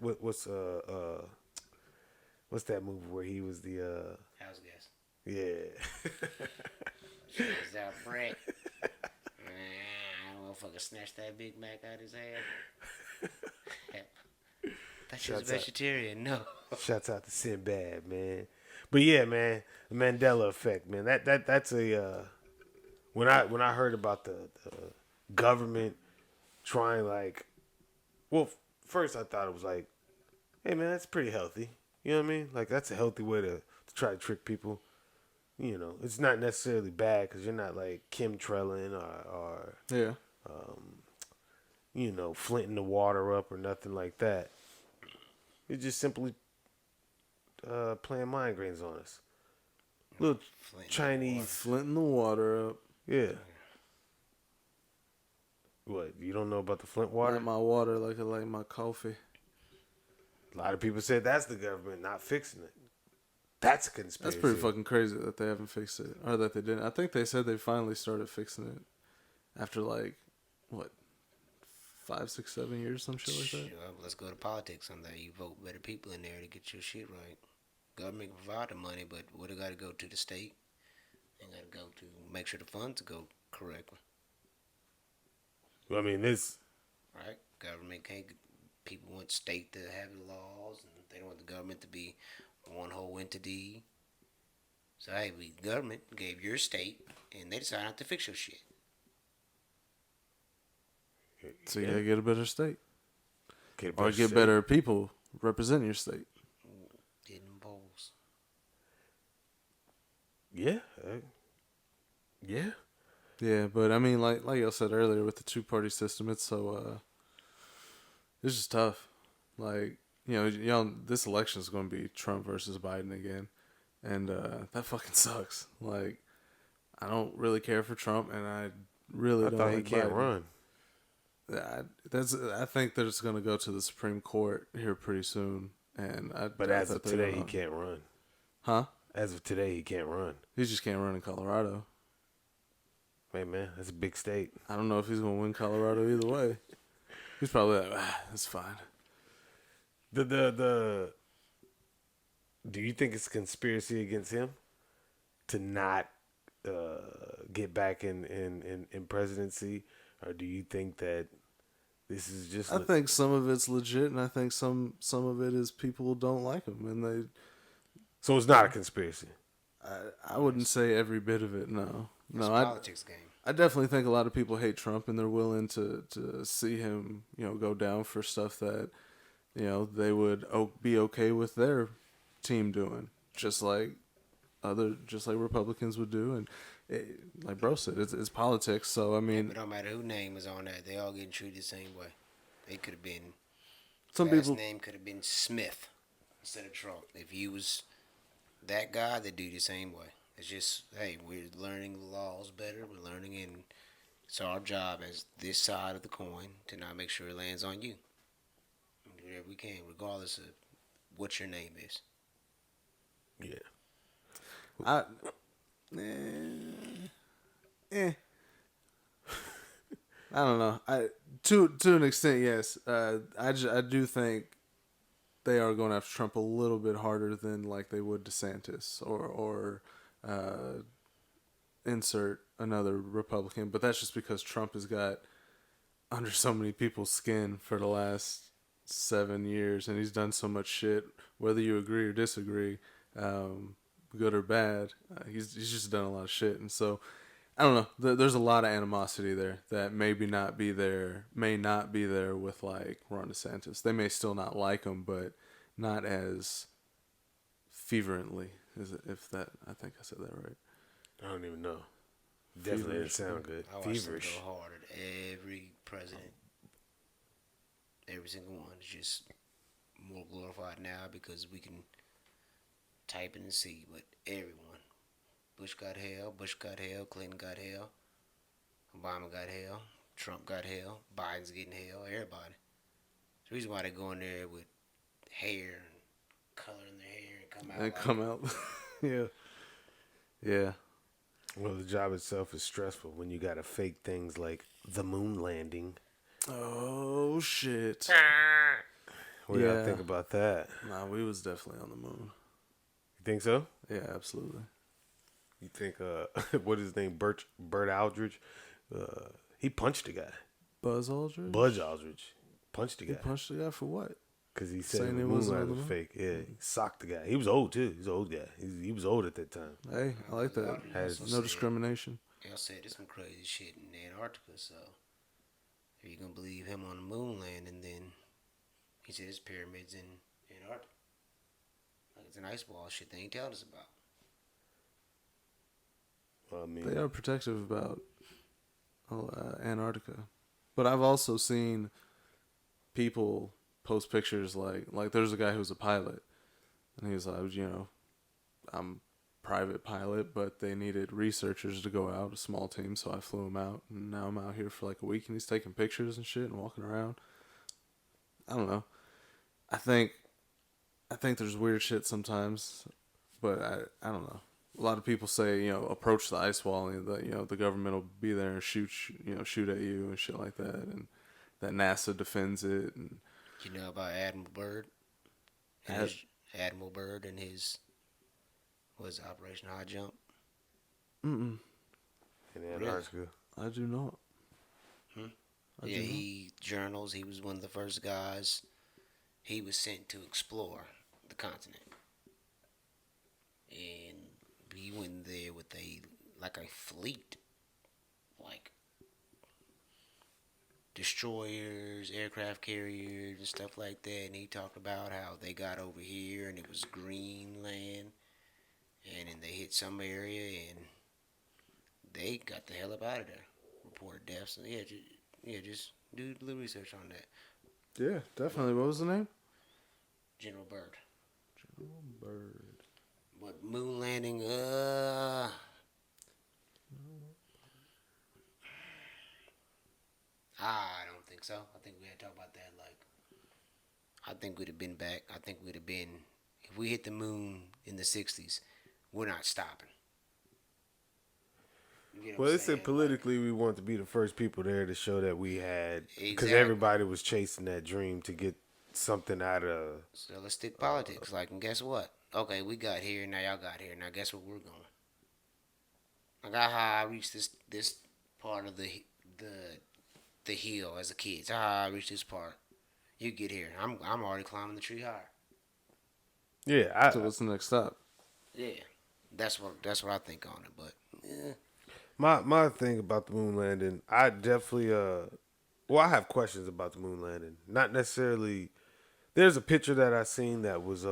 that movie where he was the How's it guess? yeah. Is that Brett? Motherfucker snatched that Big Mac out his ass. That's just Shouts out. vegetarian. No. Shouts out to Sinbad, man. But yeah, man, the Mandela effect, man. That's a when I heard about the government trying first I thought it was like, hey man, that's pretty healthy. You know what I mean? Like that's a healthy way to try to trick people. You know, it's not necessarily bad because you're not like chemtrailing or Yeah. you know, flinting the water up or nothing like that. You're just simply playing mind games on us. Little Flint in the Chinese, Flinting the water up. yeah. What, you don't know about the Flint water? Like my water, like I like my coffee. A lot of people said that's the government not fixing it. That's a conspiracy. That's pretty fucking crazy that they haven't fixed it, or that they didn't. I think they said they finally started fixing it after like what 5, 6, 7 years, some shit like that. Sure, let's go to politics on that. You vote better people in there to get your shit right. Government can provide the money, but what it got to go to the state? And got to go to make sure the funds go correctly. I mean, this. Right? Government can't. People want state to have the laws, and they don't want the government to be one whole entity. So hey, the government gave your state, and they decided not to fix your shit. So you gotta get a better state. Get Or get better people representing your state. Getting polls. Yeah. Yeah. Yeah, but I mean, like y'all said earlier, with the 2-party system, it's just tough. Like, y'all, this election is going to be Trump versus Biden again, and that fucking sucks. Like, I don't really care for Trump, and I really don't thought like he can't Biden. run. I think they're just going to go to the Supreme Court here pretty soon, and As of today, he can't run. Huh? As of today, he can't run. He just can't run in Colorado. Hey, man, that's a big state. I don't know if he's going to win Colorado either way. He's probably like, that's fine. Do you think it's a conspiracy against him to not get back in presidency, or do you think that this is just? I think some of it's legit, and I think some of it is people don't like him, and they. So it's not a conspiracy. I wouldn't say every bit of it. No, It's a no. politics game. I definitely think a lot of people hate Trump, and they're willing to see him, go down for stuff that, they would be okay with their team doing, just like Republicans would do, and like bro said, it's politics. So I mean, It don't matter who name is on that; they all getting treated the same way. They could have been. some Last people. name could have been Smith instead of Trump. If he was that guy, they do the same way. It's just, hey, we're learning the laws better. We're learning, and it's our job as this side of the coin to not make sure it lands on you. Do whatever we can, regardless of what your name is. Yeah. I don't know. To an extent, yes. I do think they are going after Trump a little bit harder than like they would DeSantis or insert another Republican. But that's just because Trump has got under so many people's skin for the last 7 years, and he's done so much shit. Whether you agree or disagree, good or bad, he's just done a lot of shit, and so I don't know. There's a lot of animosity there that may not be there with like Ron DeSantis. They may still not like him, but not as fervently. I think I said that right. I don't even know. Definitely didn't sound good. I watched them Feverish. go hard at every president. Every single one is just more glorified now because we can type it and see. But everyone. Bush got hell, Clinton got hell, Obama got hell, Trump got hell, Biden's getting hell, everybody. The reason why they go in there with hair and coloring their hair and come out. And come out. Yeah. Yeah. Well, the job itself is stressful when you got to fake things like the moon landing. Oh, shit. What do y'all think about that? Nah, we was definitely on the moon. You think so? Yeah, absolutely. You think, what is his name? Burt Aldridge? He punched the guy. Buzz Aldridge? Buzz Aldridge. Punched the guy. He punched the guy for what? Because he said Saying the it moon wasn't landing on was the fake. Yeah, he socked the guy. He was old, too. He's an old guy. He was old at that time. Hey, I like that. No discrimination. Y'all said there's some crazy shit in Antarctica, so if you gonna believe him on the moon landing, then he said his pyramids in Antarctica. Like it's an ice wall shit they ain't telling us about. Well, I mean, They are protective about Antarctica. But I've also seen people post pictures like there's a guy who's a pilot, and he was like, I'm private pilot, but they needed researchers to go out, a small team, so I flew him out, and now I'm out here for like a week, and he's taking pictures and shit and walking around. I don't know. I think there's weird shit sometimes, but I don't know. A lot of people say, approach the ice wall, and the government will be there and shoot at you and shit like that, and that NASA defends it. And You know about Admiral Byrd? Admiral Byrd and his Operation High Jump? Mm-mm. in Antarctica. I do not. He journals. He was one of the first guys. He was sent to explore the continent, and he went there with a fleet, destroyers, aircraft carriers, and stuff like that. And he talked about how they got over here and it was Greenland, and then they hit some area and they got the hell up out of there. Reported deaths. So just do a little research on that. Yeah, definitely. What was the name? General Byrd. General Byrd. But moon landing, I don't think so. I think we had to talk about that. Like, I think we'd have been back. I think we'd have been, if we hit the moon in the 60s, we're not stopping. You know Well, what I'm they said saying? politically we want to be the first people there to show that we had, because Exactly. everybody was chasing that dream to get something out of. So let's stick politics. Like, and guess what? Okay, we got here. Now y'all got here. Now guess what we're going? I got how I reached this part of the hill as a kid. So how I reached this part. You get here. I'm already climbing the tree higher. Yeah, So what's the next step? Yeah, that's what I think on it. But yeah. my thing about the moon landing, I definitely I have questions about the moon landing. Not necessarily. There's a picture that I seen that was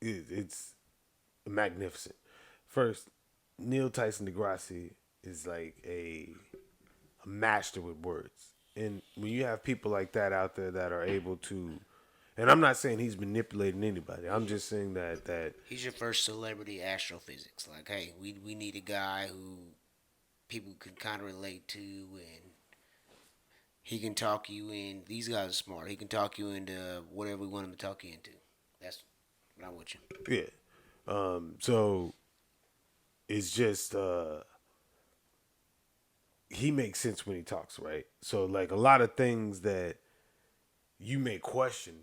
it's magnificent. First, Neil Tyson DeGrasse is like a master with words, and when you have people like that out there that are able to, and I'm not saying he's manipulating anybody. I'm just saying that He's your first celebrity astrophysics. Like, hey, we need a guy who people can kind of relate to, and he can talk you in. These guys are smart. He can talk you into whatever we want him to talk you into. That's what I'm with you. yeah. So it's just he makes sense when he talks, right? So like a lot of things that you may question,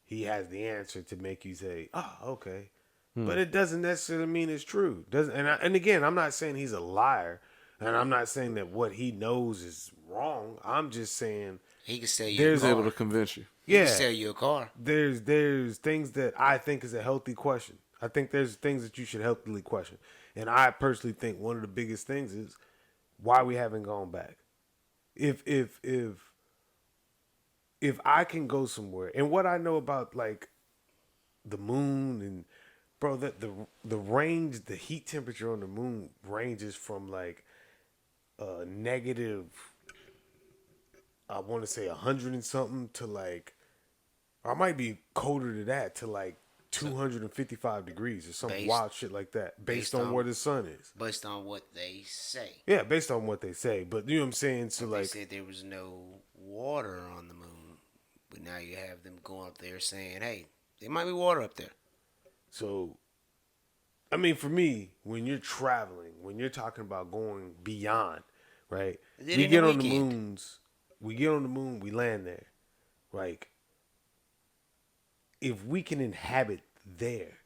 he has the answer to make you say, "Oh, okay." But it doesn't necessarily mean it's true. Doesn't and again, I'm not saying he's a liar, and I'm not saying that what he knows is wrong. I'm just saying He can sell you. He's a car. able to convince you. He yeah, can sell you a car. there's things that I think is a healthy question. I think there's things that you should healthily question. And I personally think one of the biggest things is why we haven't gone back. If I can go somewhere, and what I know about like the moon and bro, the range, the heat temperature on the moon ranges from like negative, I want to say 100 and something to like, or I might be colder to that, to like 255 degrees or some wild shit like that, based on where the sun is. Based on what they say. Yeah, based on what they say. But you know what I'm saying? So They like, said there was no water on the moon, but now you have them going up there saying, "Hey, there might be water up there." so, I mean, for me, when you're traveling, when you're talking about going beyond, right? Did We it in get a on the weekend. moons, we get on the moon, we land there. Like, if we can inhabit there,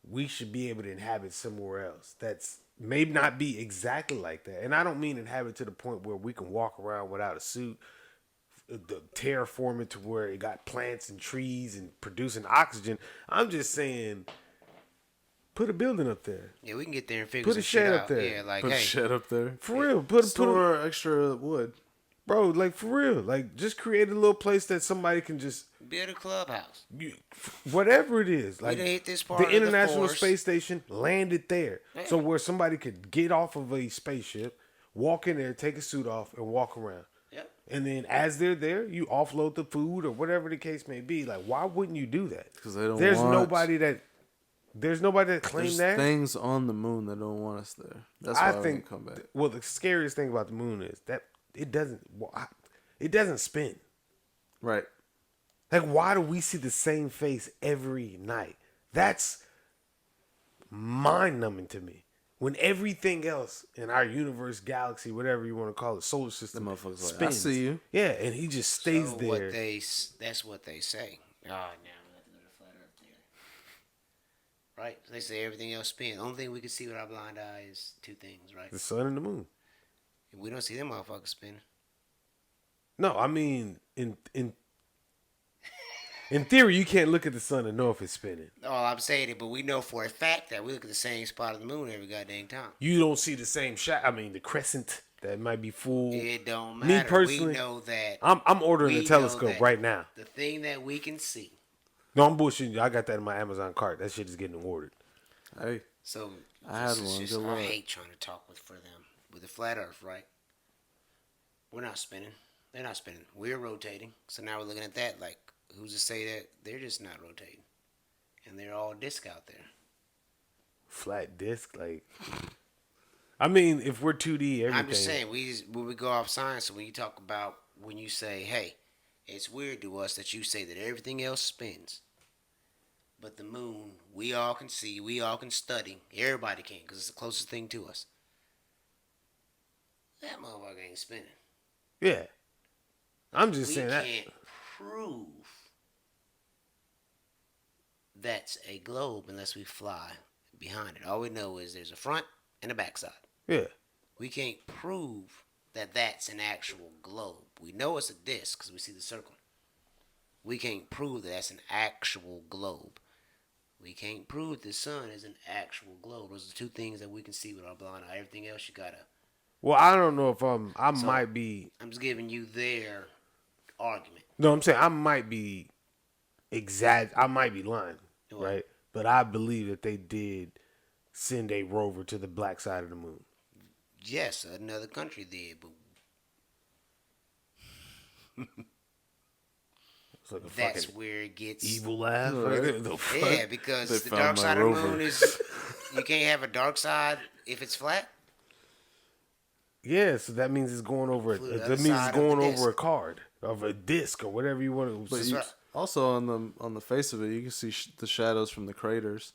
we should be able to inhabit somewhere else. That's may not be exactly like that. And I don't mean inhabit to the point where we can walk around without a suit, the terraform it to where it got plants and trees and producing oxygen. I'm just saying, put a building up there. Yeah, we can get there and figure Put a some shed shit up out. there. Yeah, like, Put a hey, shed up there. For real. Put a, Store extra wood. bro, like for real. Like just create a little place that somebody can just build a clubhouse. whatever it is, like done hit this part the of the International force. Space Station, landed there, Yeah. so where somebody could get off of a spaceship, walk in there, take a suit off, and walk around. Yep. And then as they're there, you offload the food or whatever the case may be. Like, why wouldn't you do that? 'Cause they don't There's want- nobody that claimed There's that. things on the moon that don't want us there. That's I why we think. didn't come back. Well, the scariest thing about the moon is that it doesn't spin. Right. Like, why do we see the same face every night? That's mind-numbing to me. When everything else in our universe, galaxy, whatever you want to call it, solar system, The motherfucker's like, I spins. see you. Yeah, and he just stays So there. that's what they say. Oh, now I'm going to have to go to flat earth theory. Right? They say everything else spins. The only thing we can see with our blind eye is two things, right? The sun and the moon. And we don't see them motherfuckers spinning. No, I mean, in theory, you can't look at the sun and know if it's spinning. Oh, I'm saying it, but we know for a fact that we look at the same spot of the moon every goddamn time. You don't see the same the crescent that might be full. It don't matter. Me personally, we know that. I'm ordering we a know telescope that right now. The thing that we can see. No, I'm bullshitting you. I got that in my Amazon cart. That shit is getting ordered. Hey, So I had one. Just, Good I luck. hate trying to talk for them with the flat Earth, right? We're not spinning. They're not spinning. We're rotating. So now we're looking at that like, who's to say that they're just not rotating, and they're all disc out there. Flat disc, like. I mean, if we're 2D, everything. I'm just saying, when we go off science, so when you talk about, when you say, hey, it's weird to us that you say that everything else spins, but the moon, we all can see, we all can study, everybody can, because it's the closest thing to us. That motherfucker ain't spinning. Yeah. I'm just saying that. We can't prove that's a globe unless we fly behind it. All we know is there's a front and a backside. Yeah. We can't prove that that's an actual globe. We know it's a disc because we see the circle. We can't prove that that's an actual globe. We can't prove the sun is an actual globe. Those are two things that we can see with our blind eye. Everything else you gotta. Well, I don't know if I So, might be. I'm just giving you their argument. No, I'm saying I might be I might be lying, What? right? But I believe that they did send a rover to the black side of the moon. Yes, another country did, but It's like a that's fucking where it gets evil laugh. Right. The fuck? Yeah, because They the found dark my side of the rover. moon is you can't have a dark side if it's flat. Yeah, so that means it's going over. Flew the That other means it's side of the going over disc. a card of a disc or whatever you want to. But That's you, right. also on the face of it, you can see the shadows from the craters,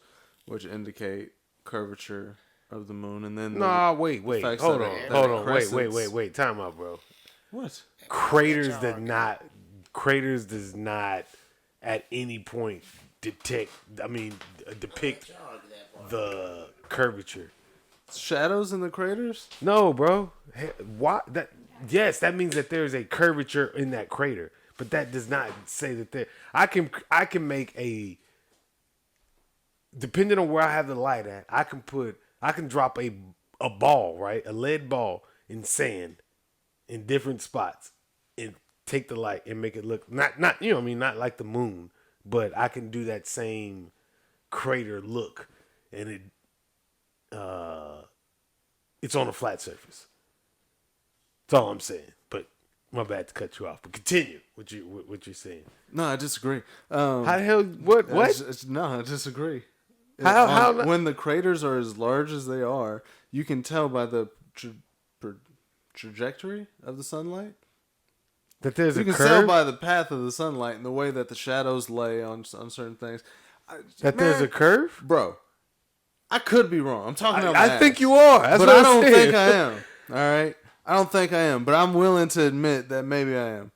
which indicate curvature of the moon, and then Nah, wait, fact hold that on, it- hold that on, crescents- wait, time out, bro. what? Craters does not at any point depict the curvature. Shadows in the craters? No, bro. Why that? Yes, that means that there's a curvature in that crater, but that does not say that there. I can make a. Depending on where I have the light at, I can drop a ball, right, a lead ball in sand, in different spots, and take the light and make it look not you know what I mean, not like the moon, but I can do that same crater look, and it's on a flat surface. That's all I'm saying. But my bad to cut you off. But continue what you're saying. No, I disagree. How the hell? What? No, I disagree. How when the craters are as large as they are, you can tell by the trajectory of the sunlight. That there's You a can curve? tell by the path of the sunlight and the way that the shadows lay on certain things. There's a curve? Bro, I could be wrong. I'm talking about. I think you are. That's but what I I'm don't saying. think I am. All right, I don't think I am. But I'm willing to admit that maybe I am.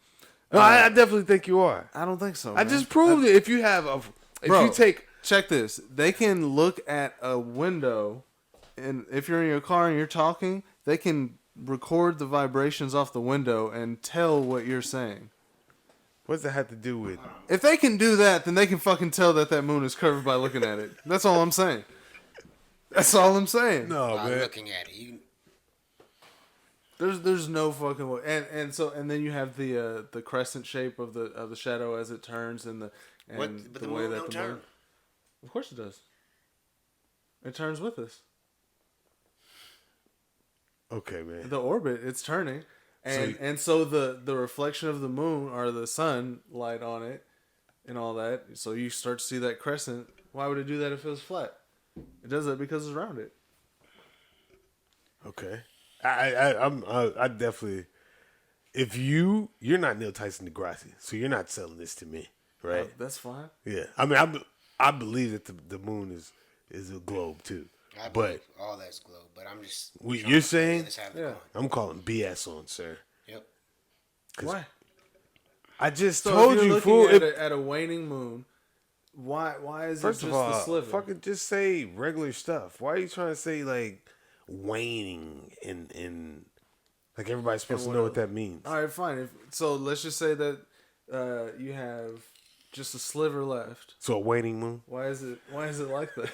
No, I definitely think you are. I don't think so. I man. just proved it. If you have Bro, you take check this. They can look at a window, and if you're in your car and you're talking, they can record the vibrations off the window and tell what you're saying. what does that have to do with? If they can do that, then they can fucking tell that moon is curved by looking at it. That's all I'm saying. That's all I'm saying. No, By man. looking at it, There's no fucking way. And then you have the crescent shape of the shadow as it turns and but the the way moon that don't the turn. moon. Of course it does. It turns with us. Okay, man. The orbit, it's turning. So the reflection of the moon or the sun light on it and all that. So you start to see that crescent. Why would it do that if it was flat? It does that because it's round it. Okay. I definitely. If you're not Neil Tyson Degrassi, so you're not selling this to me, right? That's fine. Yeah. I mean, I believe that the moon is a globe too. I But believe all that's globe. But I'm just. what trying you're to figure saying, this out. Yeah. I'm calling BS on, sir. Yep. Why? I just So told if you're you, looking fool. at a waning moon, why is First it of just all, the sliver? fucking just say regular stuff. Why are you trying to say like waning and like everybody's supposed to know what that means? All right, fine. So let's just say that you have just a sliver left. So a waning moon. Why is it like that?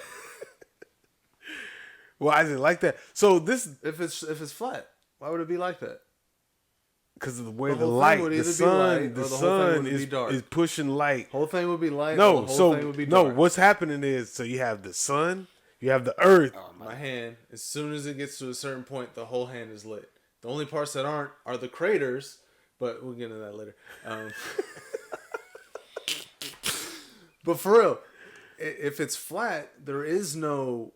Why is it like that? So this if it's flat, Why would it be like that? Because of the way The the whole thing light, would the either be light sun, or the the whole thing sun would be dark. is pushing light. Whole thing would be light. Or No, the whole so thing would be no. dark. What's happening is, so you have the sun, you have the earth. My hand, as soon as it gets to a certain point, the whole hand is lit. The only parts that aren't are the craters, but we'll get into that later. But for real, if it's flat, there is no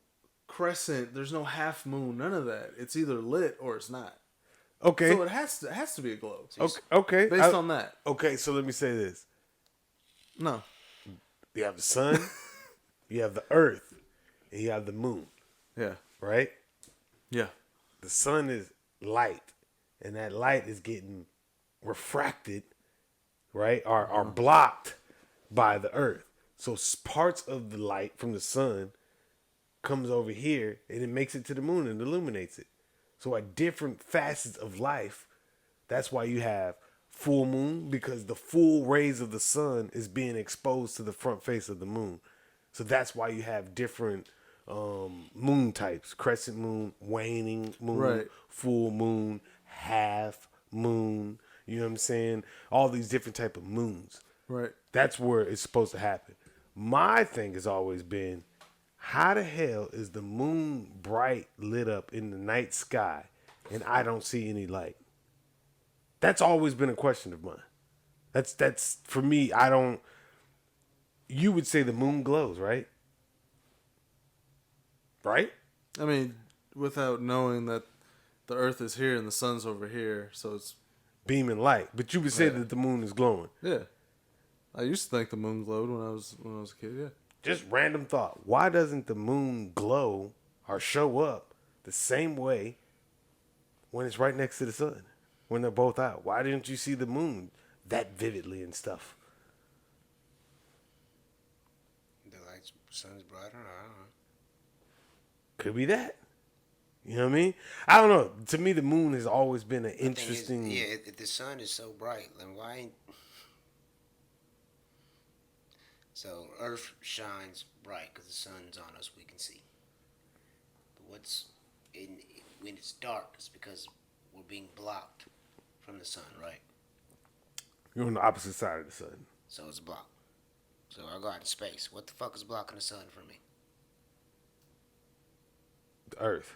crescent. There's no half moon. None of that. It's either lit or it's not. Okay. So it has to be a globe. Okay. Based on that. Okay, so let me say this. No. You have the sun, you have the earth, and you have the moon, Yeah. right? Yeah. The sun is light, and that light is getting refracted, right? Are blocked by the earth. So parts of the light from the sun comes over here, and it makes it to the moon and illuminates it. So at different facets of life, that's why you have full moon, because the full rays of the sun is being exposed to the front face of the moon. So that's why you have different moon types: crescent moon, waning moon, Right. full moon, half moon. You know what I'm saying? All these different type of moons. Right. That's where it's supposed to happen. My thing has always been, how the hell is the moon bright lit up in the night sky and I don't see any light? That's always been a question of mine. That's for me, I don't. You would say the moon glows, right? Right? I mean, without knowing that the Earth is here and the sun's over here, so it's Beaming light. But you would say that the moon is glowing. yeah. I used to think the moon glowed when I was a kid. Yeah. Just random thought. Why doesn't the moon glow or show up the same way when it's right next to the sun? When they're both out? Why didn't you see the moon that vividly and stuff? The light's sun's brighter. I don't know. Could be that. You know what I mean? I don't know. To me, the moon has always been an interesting. Yeah, if the sun is so bright, then why ain't. So Earth shines bright because the sun's on us, we can see. But when it's dark, it's because we're being blocked from the sun, right? You're on the opposite side of the sun. So it's blocked. So I go out in space. What the fuck is blocking the sun from me? The Earth.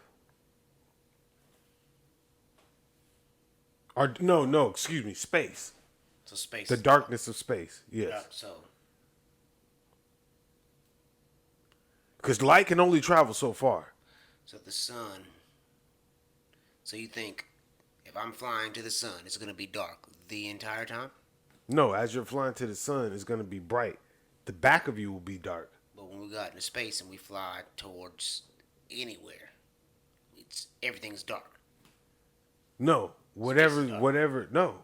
Or no, excuse me, space. So space. The darkness of space. Yes. dark, so Because light can only travel so far. So the sun. So you think if I'm flying to the sun, it's gonna be dark the entire time? No, as you're flying to the sun, it's going to be bright. The back of you will be dark. But when we go out into space and we fly towards anywhere, everything's dark. No, whatever, dark. no.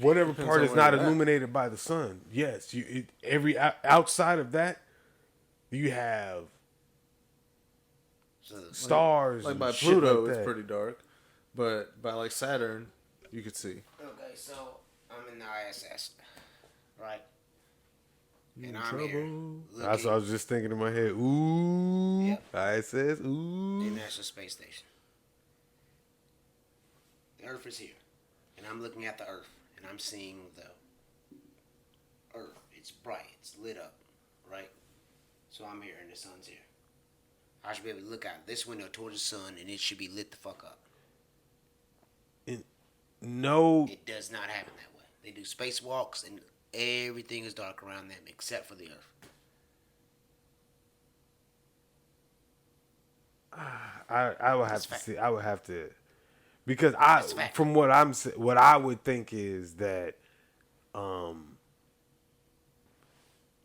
Whatever part on is where not you're at. illuminated by the sun. Yes, outside of that, you have So stars. Like and by shit Pluto, like it's that. pretty dark, but by like Saturn, you could see. okay, so I'm in the ISS, right? You And in I'm trouble. here That's what I looking was just thinking in my head. Ooh, Yep. ISS. Ooh. International Space Station. The Earth is here, and I'm looking at the Earth, and I'm seeing the Earth. It's bright, it's lit up, right? So I'm here, and the sun's here. I should be able to look out this window towards the sun, and it should be lit the fuck up. No, It does not happen that way. They do spacewalks, and everything is dark around them except for the Earth. I would have That's to fact. see. I would have to, because That's fact. from what what I would think is that,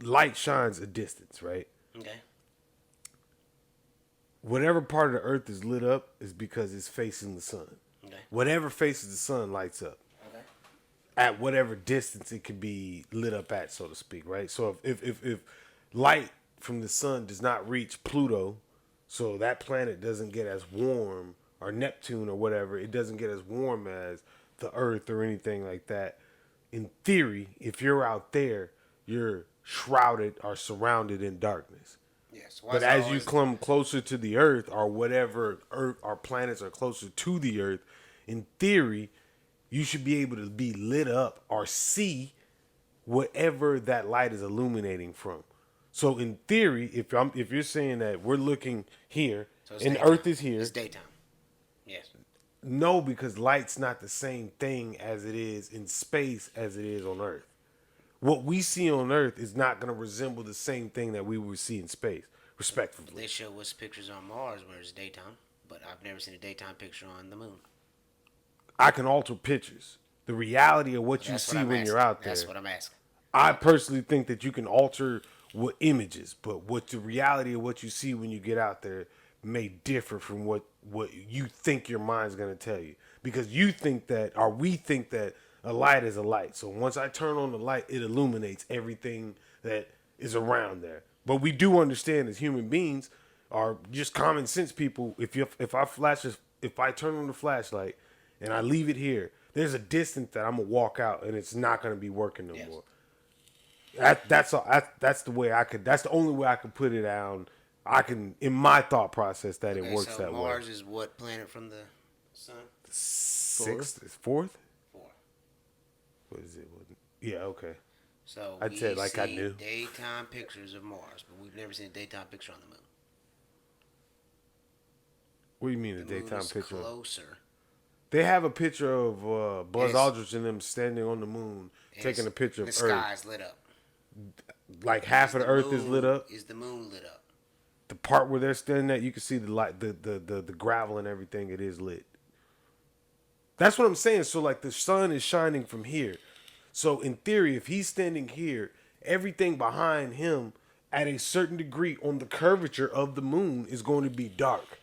light shines a distance, right? Okay. Whatever part of the earth is lit up is because it's facing the sun. Okay. Whatever faces the sun lights up. Okay. At whatever distance it could be lit up at, so to speak, right? So if light from the sun does not reach Pluto, so that planet doesn't get as warm, or Neptune or whatever, it doesn't get as warm as the Earth or anything like that. In theory, if you're out there, you're shrouded or surrounded in darkness. Yes. But as you come closer to the Earth, or whatever Earth or planets are closer to the Earth, in theory, you should be able to be lit up or see whatever that light is illuminating from. So in theory, if you're saying that we're looking here and daytime. Earth is here, It's daytime. Yes. no, because light's not the same thing as it is in space as it is on Earth. What we see on Earth is not going to resemble the same thing that we would see in space, respectively. They show us pictures on Mars where it's daytime, but I've never seen a daytime picture on the moon. I can alter pictures. The reality of what you That's see what I'm when asking. you're out there. That's what I'm asking. I personally think that you can alter what images, but what the reality of what you see when you get out there may differ from what you think your mind's going to tell you. Because you think that, or we think that a light is a light. So once I turn on the light, it illuminates everything that is around there. But we do understand as human beings, or just common sense people, if I turn on the flashlight and I leave it here, there's a distance that I'm gonna walk out and it's not gonna be working no more. That's the way I could. That's the only way I can put it down. I can, in my thought process, that it works so that way. Mars is what planet from the sun? Sixth, fourth. 4. What is it? Yeah, okay. So I'd we say like see I knew. daytime pictures of Mars, but we've never seen a daytime picture on the moon. What do you mean a The moon daytime is picture? closer. They have a picture of Buzz Yes. Aldrin and them standing on the moon, taking a picture of the Earth. sky's lit up. Like half of the Earth is lit up. Is the moon lit up? The part where they're standing at, you can see the light, the gravel and everything. It is lit. That's what I'm saying. So like the sun is shining from here. So in theory, if he's standing here, everything behind him at a certain degree on the curvature of the moon is going to be dark.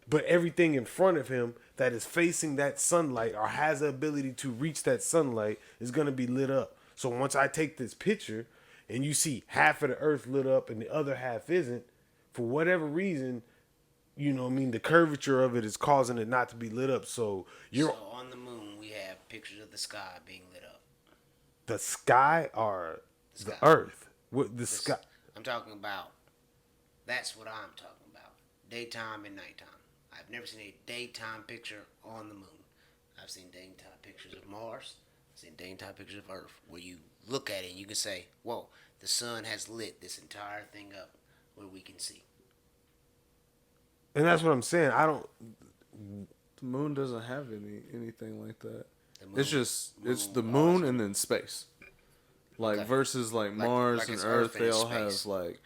But everything in front of him that is facing that sunlight or has the ability to reach that sunlight is going to be lit up. So once I take this picture and you see half of the Earth lit up and the other half isn't, for whatever reason, you know what I mean, the curvature of it is causing it not to be lit up. So on the moon we have pictures of the sky being lit up. The sky or the sky. Earth? What the sky? I'm talking about. That's what I'm talking about. Daytime and nighttime. I've never seen a daytime picture on the moon. I've seen daytime pictures of Mars. I've seen daytime pictures of Earth, where you look at it and you can say, "Whoa, the sun has lit this entire thing up," where we can see. And that's what I'm saying. The moon doesn't have anything like that. Moon, It's the moon and then space. Like Okay. versus like Mars like and it's Earth, Earth they and all space. have like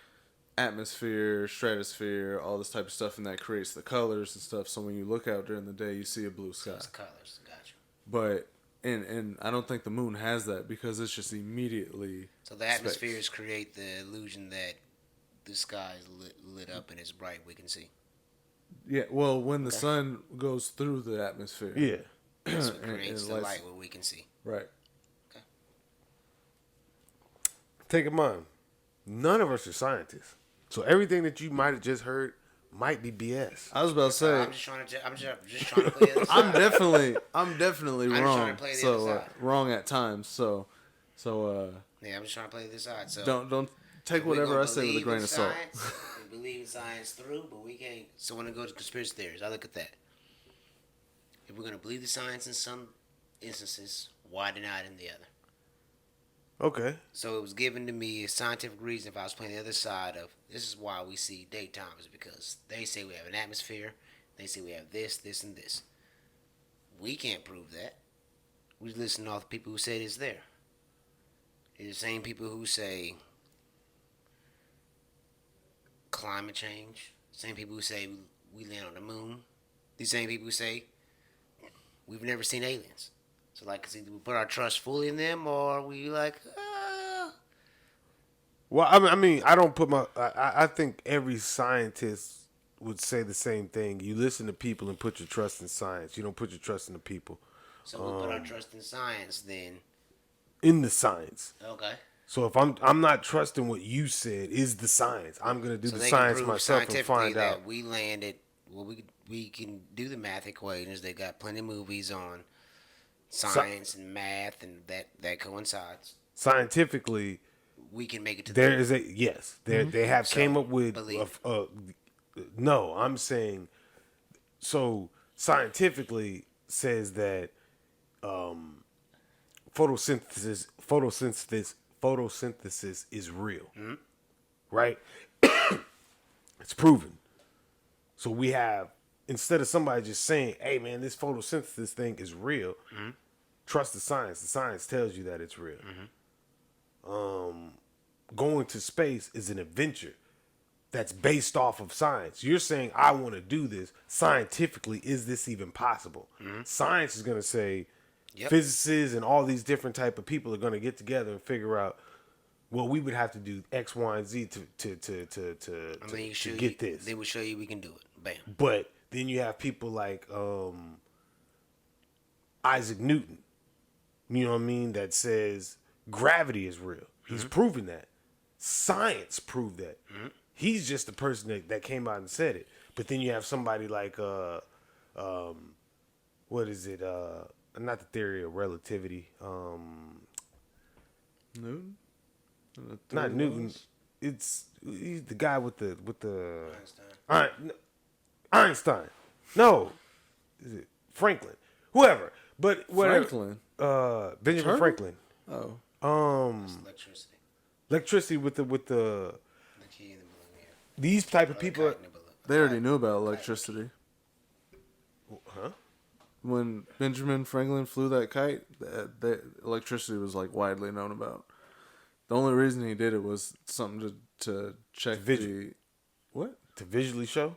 atmosphere, stratosphere, all this type of stuff, and that creates the colors and stuff. So when you look out during the day, you see a blue sky. Those colors, gotcha. But and I don't think the moon has that because it's just immediately. So the atmospheres create the illusion that the sky is lit up and it's bright. We can see. Yeah, well, when the sun goes through the atmosphere, Yeah. That's what And creates it the lights- light where we can see. right. Take in mind, none of us are scientists. So everything that you might have just heard might be BS. I was about to say, I'm just trying to play the other I'm side. I'm definitely I'm just trying wrong. to play the So other side. wrong at times. So Yeah, I'm just trying to play this side. So don't take we're whatever gonna I say with a believe grain in of salt. science, we believe in science through, but we can't. So when it goes to conspiracy theories, I look at that. If we're gonna believe the science in some instances, why deny it in the other? Okay. So it was given to me a scientific reason if I was playing the other side of this is why we see daytime is because they say we have an atmosphere, they say we have this, this, and this. We can't prove that. We listen to all the people who said it's there. It's the same people who say climate change, same people who say we land on the moon, these same people who say we've never seen aliens. So, like, it's either we put our trust fully in them or we, like, Well, I mean, I don't put my. I think every scientist would say the same thing. You listen to people and put your trust in science. You don't put your trust in the people. So we put our trust in science then. In the science. Okay. So if I'm not trusting what you said is the science, I'm gonna do So the they science can prove myself and scientifically find that out. we landed. Well, we can do the math equations. They got plenty of movies on science and math, and that coincides. Scientifically, We can make it to there the is a yes. They have So, came up with believe. no. I'm saying so scientifically says that photosynthesis is real, right? It's proven. So we have, instead of somebody just saying, "Hey, man, this photosynthesis thing is real," trust the science. The science tells you that it's real. Going to space is an adventure that's based off of science. You're saying, I want to do this. Scientifically, is this even possible? Science is going to say, physicists and all these different type of people are going to get together and figure out, well, we would have to do X, Y, and Z to get this. They would show you we can do it. Bam. But then you have people like Isaac Newton, you know what I mean, that says gravity is real. He's proven that. Science proved that. He's just the person that came out and said it. But then you have somebody like what is it? Not the theory of relativity. Newton? Not Newton. He's the guy with the Einstein. No, is it Franklin? Whoever. But whatever. Franklin. Benjamin Turner? Franklin. Oh. It's electricity. Electricity with the The key in the balloon here. these type of people. They already knew about electricity. Huh? When Benjamin Franklin flew that kite, that electricity was like widely known about. The only reason he did it was something to check what? To visually show.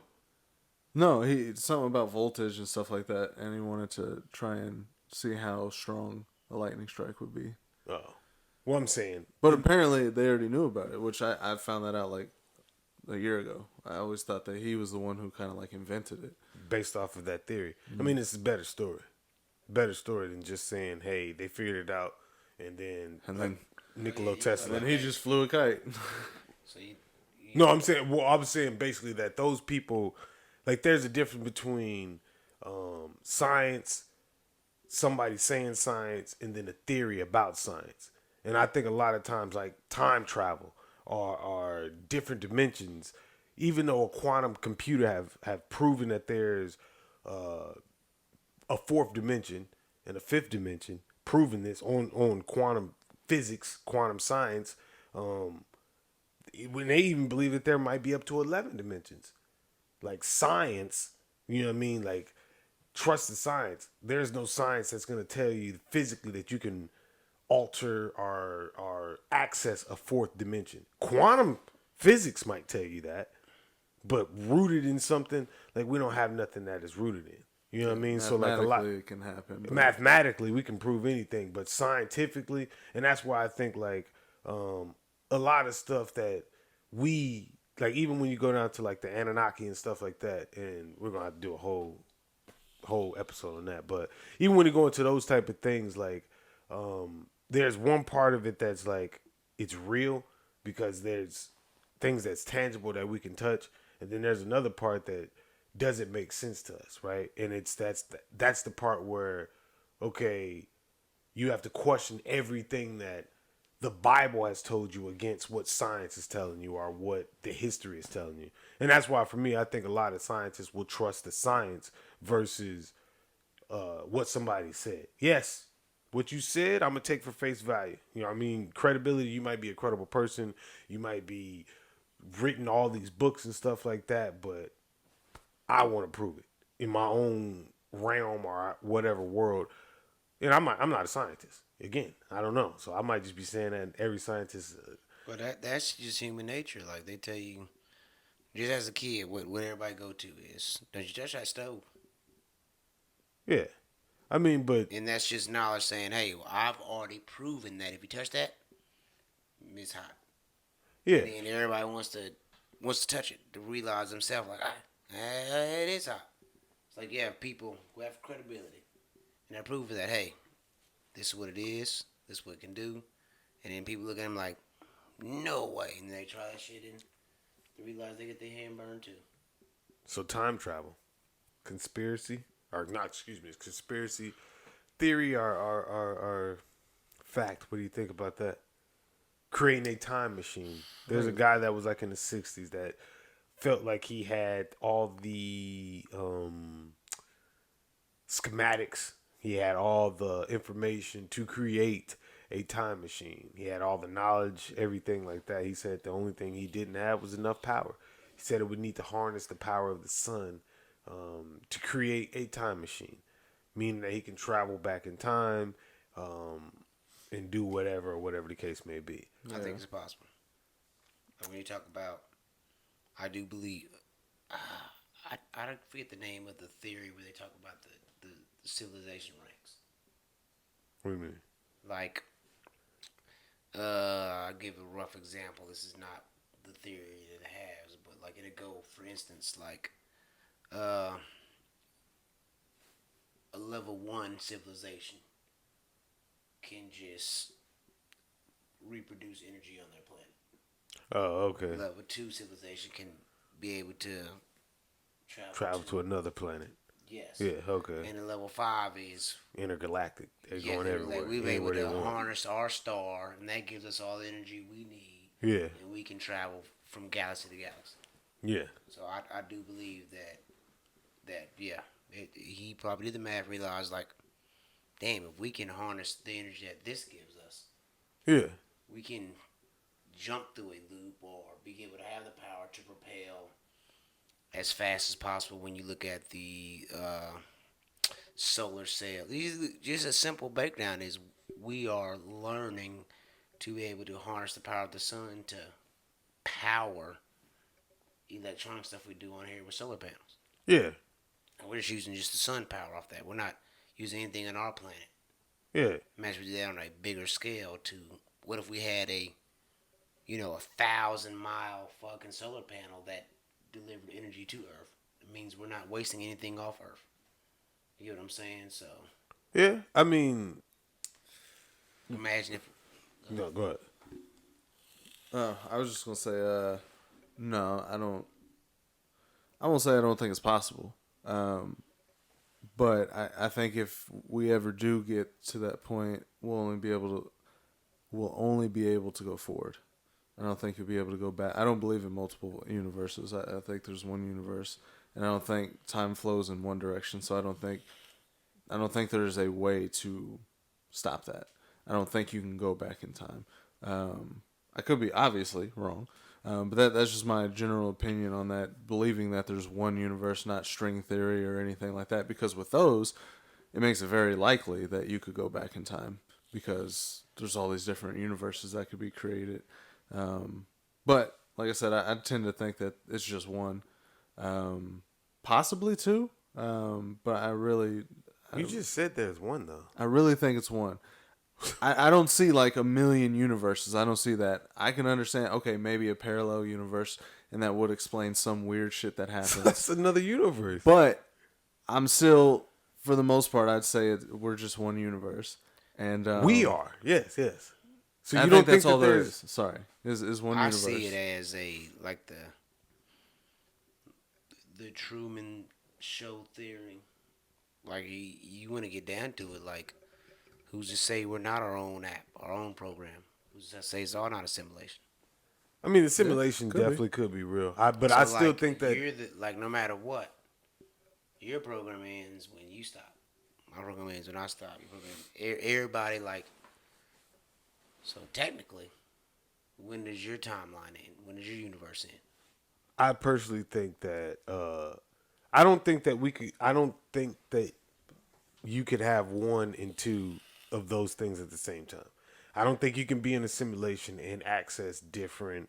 No, something about voltage and stuff like that, and he wanted to try and see how strong a lightning strike would be. Oh, well, I'm saying. But apparently they already knew about it, which I found that out like a year ago. I always thought that he was the one who kind of like invented it. Based off of that theory. I mean, it's a better story. Better story than just saying, hey, they figured it out, and then Nikola Tesla. And he just flew a kite. So No, I'm saying, I was saying basically that those people, like, there's a difference between science, somebody saying science, and then a theory about science. And I think a lot of times, like, time travel or different dimensions, even though a quantum computer have proven that there's a fourth dimension and a fifth dimension, proving this on quantum physics, quantum science, when they even believe that there might be up to 11 dimensions. Like science, you know what I mean? Like, trust the science. There's no science that's going to tell you physically that you can alter or access a fourth dimension. Quantum physics might tell you that, but rooted in something, like, we don't have nothing that is rooted in. You know what I mean? So like a lot, it can happen. mathematically we can prove anything, but scientifically, and that's why I think like a lot of stuff that we like, even when you go down to like the Anunnaki and stuff like that, and we're gonna have to do a whole episode on that. But even when you go into those type of things, like there's one part of it that's like it's real because there's things that's tangible that we can touch, and then there's another part that doesn't make sense to us, right? And that's the part where, okay, you have to question everything that the Bible has told you against what science is telling you or what the history is telling you. And that's why, for me, I think a lot of scientists will trust the science versus what somebody said. Yes, what you said, I'm going to take for face value. You know what I mean? Credibility, you might be a credible person. You might be written all these books and stuff like that, but I want to prove it in my own realm or whatever world. And I'm not a scientist. Again, I don't know. So I might just be saying that every scientist. But that's just human nature. Like, they tell you, just as a kid, what everybody go to is, don't you touch that stove? Yeah. I mean, but. And that's just knowledge saying, hey, well, I've already proven that if you touch that, it's hot. Yeah. And everybody wants to touch it to realize themselves, like, it is hot. It's like you have people who have credibility, and they prove that, hey, this is what it is, this is what it can do, and then people look at them like, no way, and they try that shit and they realize they get their hand burned too. So time travel, conspiracy theory or fact. What do you think about that? Creating a time machine. There's a guy that was like in the 60s that felt like he had all the schematics. He had all the information to create a time machine. He had all the knowledge, everything like that. He said the only thing he didn't have was enough power. He said it would need to harness the power of the sun to create a time machine, meaning that he can travel back in time and do whatever the case may be. I think it's possible. When you talk about, I do believe, I don't forget the name of the theory where they talk about the civilization ranks. What do you mean? Like, I'll give a rough example. This is not the theory that it has, but like it'll go, for instance, like a level 1 civilization can just reproduce energy on their planet. Oh, okay. Level 2 civilization can be able to travel to another planet. Yes. Yeah, okay. And the level 5 is Intergalactic. They're going everywhere. We're able to harness our star, and that gives us all the energy we need. Yeah. And we can travel from galaxy to galaxy. Yeah. So I do believe that he probably did the math, realized like, damn, if we can harness the energy that this gives us, yeah, we can jump through a loop or be able to have the power to propel as fast as possible. When you look at the solar cell, just a simple breakdown is we are learning to be able to harness the power of the sun to power electronic stuff we do on here with solar panels. Yeah. And we're just using just the sun power off that. We're not using anything on our planet. Yeah. Imagine we did that on a bigger scale to, what if we had a 1,000-mile fucking solar panel that delivered energy to Earth? It means we're not wasting anything off Earth. You get what I'm saying? So. Yeah, I mean. Imagine if. No, go ahead. I was just gonna say, no, I don't. I won't say I don't think it's possible, but I think if we ever do get to that point, we'll only be able to go forward. I don't think you'll be able to go back. I don't believe in multiple universes. I think there's one universe, and I don't think time flows in one direction. So I don't think there's a way to stop that. I don't think you can go back in time. I could be obviously wrong, but that's just my general opinion on that. Believing that there's one universe, not string theory or anything like that. Because with those, it makes it very likely that you could go back in time because there's all these different universes that could be created. But like I said, I tend to think that it's just one, possibly two. But You just said there's one though. I really think it's one. I don't see like a million universes. I don't see that. I can understand, okay, maybe a parallel universe, and that would explain some weird shit that happens. That's another universe. But I'm still, for the most part, I'd say we're just one universe. And we are. Yes. So I you think don't that's think all that there there's... is. Sorry. Is one I universe. see it as the Truman Show theory. Like, you want to get down to it, like, who's to say we're not our own app, our own program? Who's to say it's all not a simulation? I mean, the simulation definitely could be real. But I still think that... no matter what, your program ends when you stop. My program ends when I stop. Your program, everybody, like... So, technically, when does your timeline end? When does your universe end? I personally think that... I don't think that you could have one and two of those things at the same time. I don't think you can be in a simulation and access different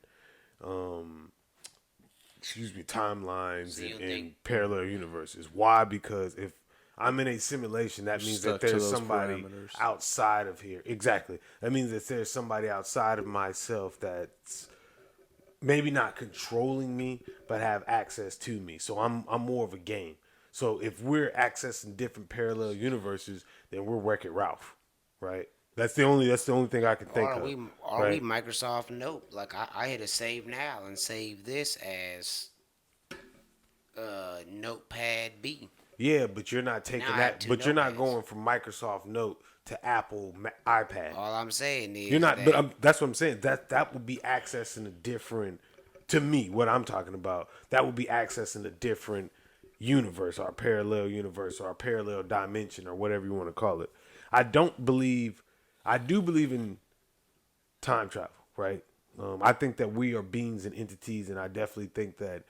timelines and parallel universes. Why? Because if I'm in a simulation, that means that there's somebody outside of here. Exactly. That means that there's somebody outside of myself that's maybe not controlling me, but have access to me. So I'm more of a game. So if we're accessing different parallel universes, then we're Wreck-It Ralph, right? That's the only thing I can think of. We Microsoft Note? Like I hit a save now and save this as Notepad B. Yeah, but you're not taking that. But you're not going from Microsoft Note to Apple iPad. All I'm saying is you're not. That's what I'm saying. That would be accessing a different. To me, what I'm talking about, that would be accessing a different universe, our parallel universe, or our parallel dimension, or whatever you want to call it. I do believe in time travel, right? I think that we are beings and entities, and I definitely think that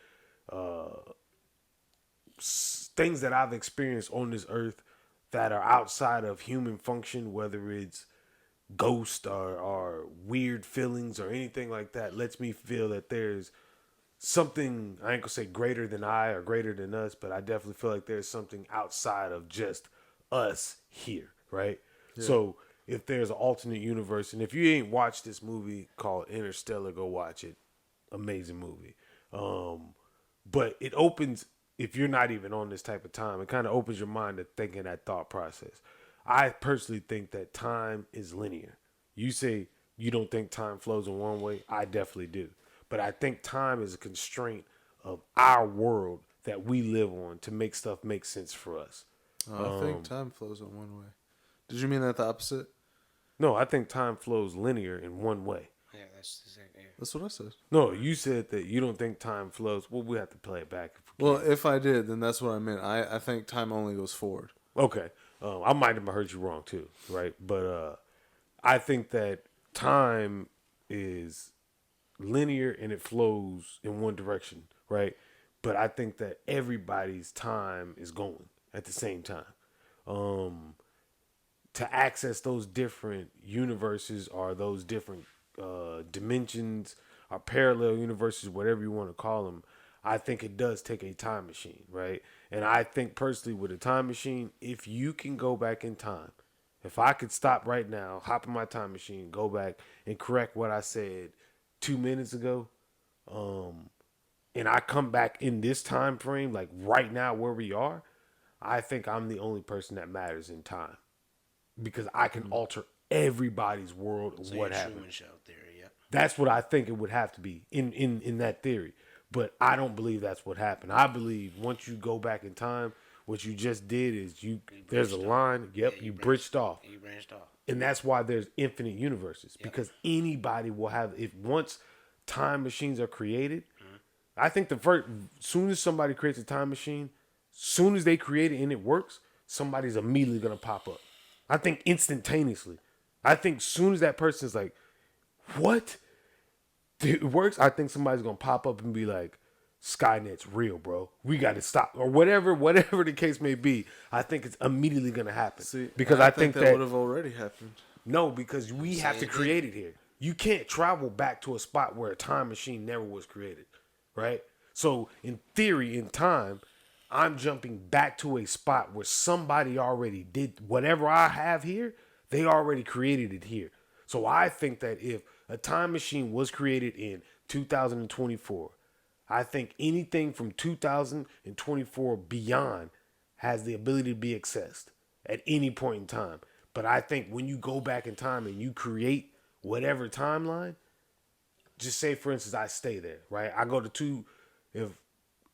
things that I've experienced on this earth that are outside of human function, whether it's ghost or weird feelings or anything like that, lets me feel that there's something, I ain't gonna say greater than I or greater than us, but I definitely feel like there's something outside of just us here, right? Yeah. So if there's an alternate universe, and if you ain't watched this movie called Interstellar, go watch it. Amazing movie. But it opens, if you're not even on this type of time, it kind of opens your mind to thinking that thought process. I personally think that time is linear. You say you don't think time flows in one way. I definitely do. But I think time is a constraint of our world that we live on to make stuff make sense for us. I think time flows in one way. Did you mean that the opposite? No, I think time flows linear in one way. Yeah, that's the same. Yeah. That's what I said. No, you said that you don't think time flows. Well, we have to play it back. If I did, then that's what I meant. I think time only goes forward. Okay. I might have heard you wrong too, right? But I think that time is linear and it flows in one direction, right? But I think that everybody's time is going at the same time. To access those different universes or those different dimensions or parallel universes, whatever you want to call them, I think it does take a time machine, right? And I think personally with a time machine, if you can go back in time, if I could stop right now, hop in my time machine, go back and correct what I said 2 minutes ago, and I come back in this time frame, like right now where we are, I think I'm the only person that matters in time because I can alter everybody's world. So what happened? Truman Show theory, yeah. That's what I think it would have to be in that theory. But I don't believe that's what happened. I believe once you go back in time, what you just did is there's a line. Yep, yeah, you bridged off. You branched off. And that's why there's infinite universes. Yep. Because anybody will have, if once time machines are created, I think soon as somebody creates a time machine, soon as they create it and it works, somebody's immediately gonna pop up. I think instantaneously. I think soon as that person's like, what? It works, I think somebody's gonna pop up and be like, Skynet's real, bro. We got to stop, or whatever the case may be. I think it's immediately gonna happen. See, because I think that would have already happened. No, because we have to create it here. You can't travel back to a spot where a time machine never was created, right? So in theory, in time, I'm jumping back to a spot where somebody already did whatever I have here. They already created it here. So I think that if a time machine was created in 2024, I think anything from 2024 beyond has the ability to be accessed at any point in time. But I think when you go back in time and you create whatever timeline, just say, for instance, I stay there, right? I go to if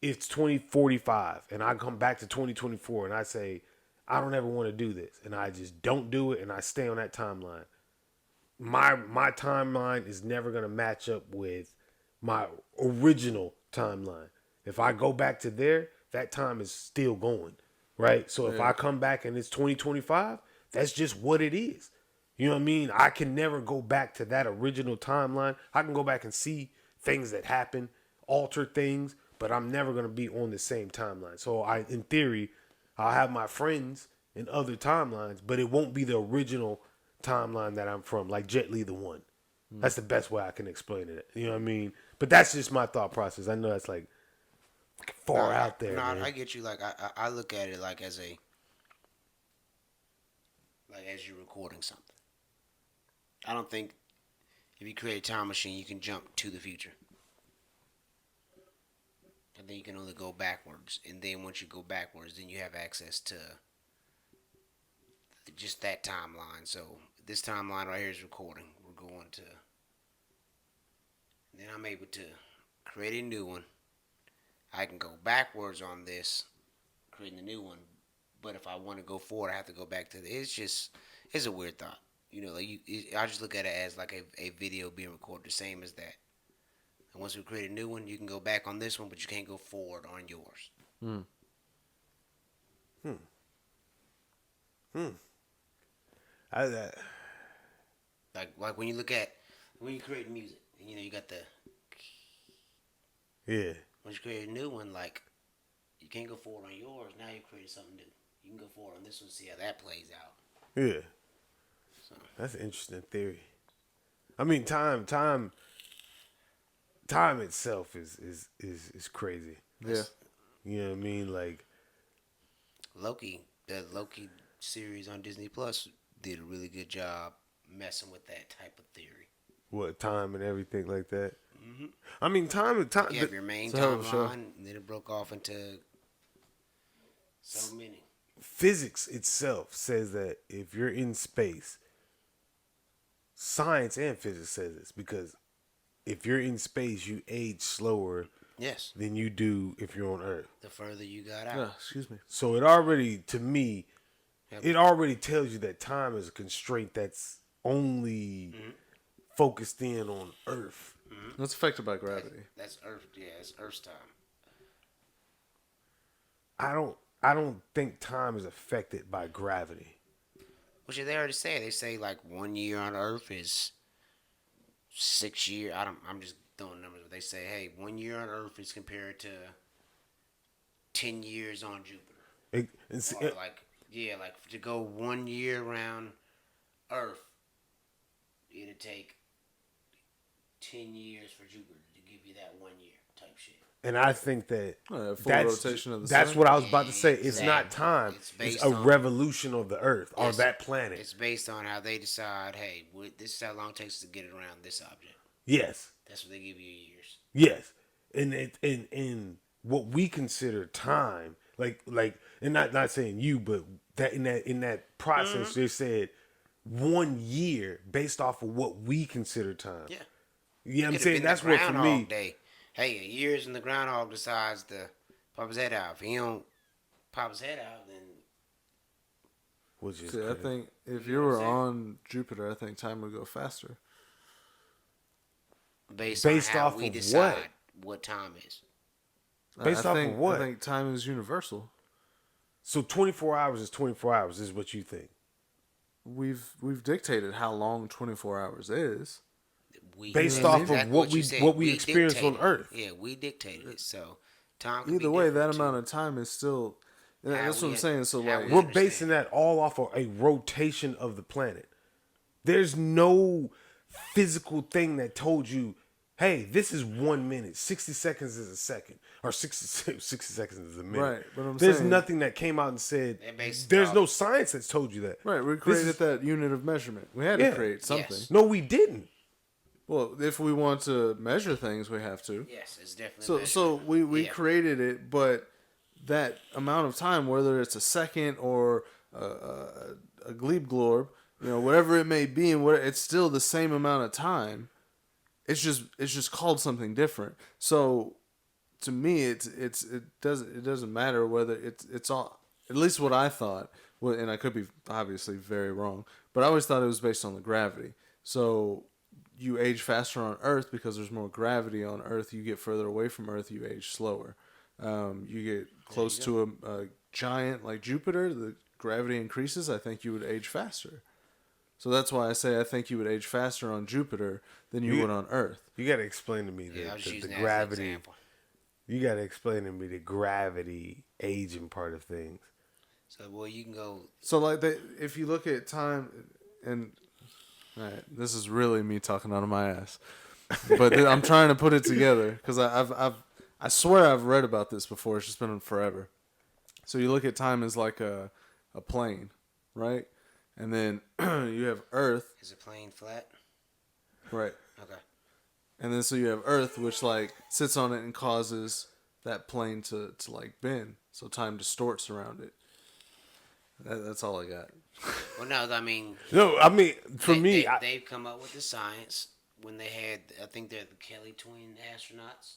it's 2045 and I come back to 2024 and I say, I don't ever want to do this. And I just don't do it and I stay on that timeline. My timeline is never going to match up with my original timeline. If I go back to there, that time is still going, right? So if I come back and it's 2025, that's just what it is. You know what I mean? I can never go back to that original timeline. I can go back and see things that happen, alter things, but I'm never going to be on the same timeline. So in theory, I'll have my friends in other timelines, but it won't be the original timeline that I'm from, like Jet Li the One. That's the best way I can explain it. You know what I mean? But that's just my thought process. I know that's like far out there. No, I get you. Like I look at it like as you're recording something. I don't think if you create a time machine, you can jump to the future. And then you can only go backwards. And then once you go backwards, then you have access to just that timeline. So this timeline right here is recording. We're going to... Then I'm able to create a new one. I can go backwards on this, creating a new one. But if I want to go forward, I have to go back to it's a weird thought. You know, like I just look at it as like a video being recorded, the same as that. And once we create a new one, you can go back on this one, but you can't go forward on yours. Like when you look at when you create music, you got the Yeah. when you create a new one, like you can't go forward on yours. Now you created something new. You can go forward on this one, see how that plays out. Yeah. So. That's an interesting theory. I mean, time itself is crazy. Yeah. You know what I mean? Like The Loki series on Disney Plus did a really good job messing with that type of theory. what, time and everything like that. Mm-hmm. I mean, time. You have your main it's a hell of a show. timeline, and then it broke off into so many. Physics itself says that if you're in space, science and physics says this, because if you're in space, you age slower Yes. than you do if you're on Earth. The further you got out. Yeah, excuse me. So it already, to me, Yep. it already tells you that time is a constraint that's only focused in on Earth. That's affected by gravity. That's Earth. Yeah, it's Earth's time. I don't think time is affected by gravity. Which they already say. They say like 1 year on Earth is 6 years. I'm just throwing numbers. But they say, hey, 1 year on Earth is compared to 10 years on Jupiter. Like to go 1 year around Earth, it'd take 10 years for Jupiter to give you that 1 year type shit. And I think that Full that's rotation of the that's sun. what I was about to say. It's Exactly. not time. It's It's based a on- revolution of the Earth or Yes. that planet. It's based on how they decide, hey, this is how long it takes to get it around this object. Yes, That's what they give you years. yes, and in what we consider time, like, and not saying you, but that in that process, they said 1 year based off of what we consider time. Yeah. You know what I'm It'd saying? been That's the what for Groundhog me. Day. Hey, a year's in the groundhog decides to pop his head out. If he don't pop his head out, then Which is See, I crazy. think if You you know what were I'm saying? on Jupiter, I think time would go faster. based Based on how off we of decide what time is. Based I off think, of what? I think time is universal. So 24 hours is 24 hours is what you think. We've dictated how long 24 hours is. Based That's off of exactly what you we- said. what we experienced on dictated it. Earth. Yeah, we dictated it. So time could Either be way, that different, amount too. of time is still. How That's what we- I'm saying. So how like, we- We're understand. basing that all off of a rotation of the planet. There's no physical thing that told you, hey, this is 1 minute, 60 seconds is a second, or 60 seconds is a minute. Right, but I'm There's saying- nothing that came out and said, They're based there's off- no science that's told you that. right, we This created is- that unit of measurement. We had Yeah. to create something. Yes. No, we didn't. Well, if we want to measure things, we have to. Yes, it's definitely. So we Yeah. created it, but that amount of time, whether it's a second or a glebe glorb, whatever it may be, and it's still the same amount of time. It's just called something different. So to me, it doesn't matter whether it's all. At least what I thought, and I could be obviously very wrong, but I always thought it was based on the gravity. So you age faster on Earth because there's more gravity on Earth. You get further away from Earth, you age slower. You get close to a giant like Jupiter, the gravity increases. I think you would age faster. So that's why I say I think you would age faster on Jupiter than you would on Earth. You got to explain to me Yeah, I was the using that as an gravity. example. You got to explain to me the gravity aging part of things. So, well, you can go. So like if you look at time, and all right, this is really me talking out of my ass, but I'm trying to put it together because I swear I've read about this before. It's just been forever. So you look at time as like a plane, right? And then you have Earth, Is it plane flat? right? Okay. And then so you have Earth, which like sits on it and causes that plane to like bend. So time distorts around it. That's all I got. Well, no, I mean, No, I mean, for me, they've come up with the science when they had. I think they're the Kelly twin astronauts,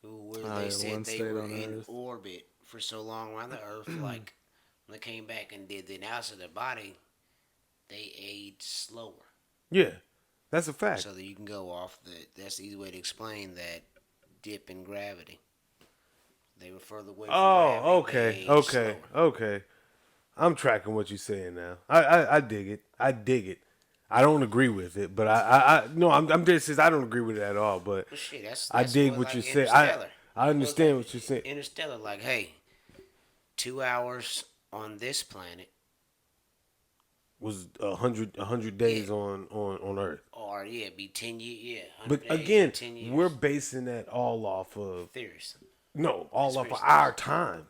they said one they stayed were on in Earth. orbit for so long around the Earth. Like when they came back and did the analysis of their body, they aged slower. yeah, that's a fact. So that you can go off that's the easy way to explain that dip in gravity. They were further away from gravity. Oh, they okay, aged okay, slower. okay. I'm tracking what you're saying now. I dig it. I dig it. I don't agree with it, but I'm just I don't agree with it at all. But Well, shit, I that's dig what, what like you say. Interstellar. I understand what you're saying. Interstellar, like, hey, 2 hours on this planet, Was 100 days Yeah. on Earth. or be 10 years, 100 But days, again, 10 years. we're basing that all off of theories. all off of Conspiracy our time.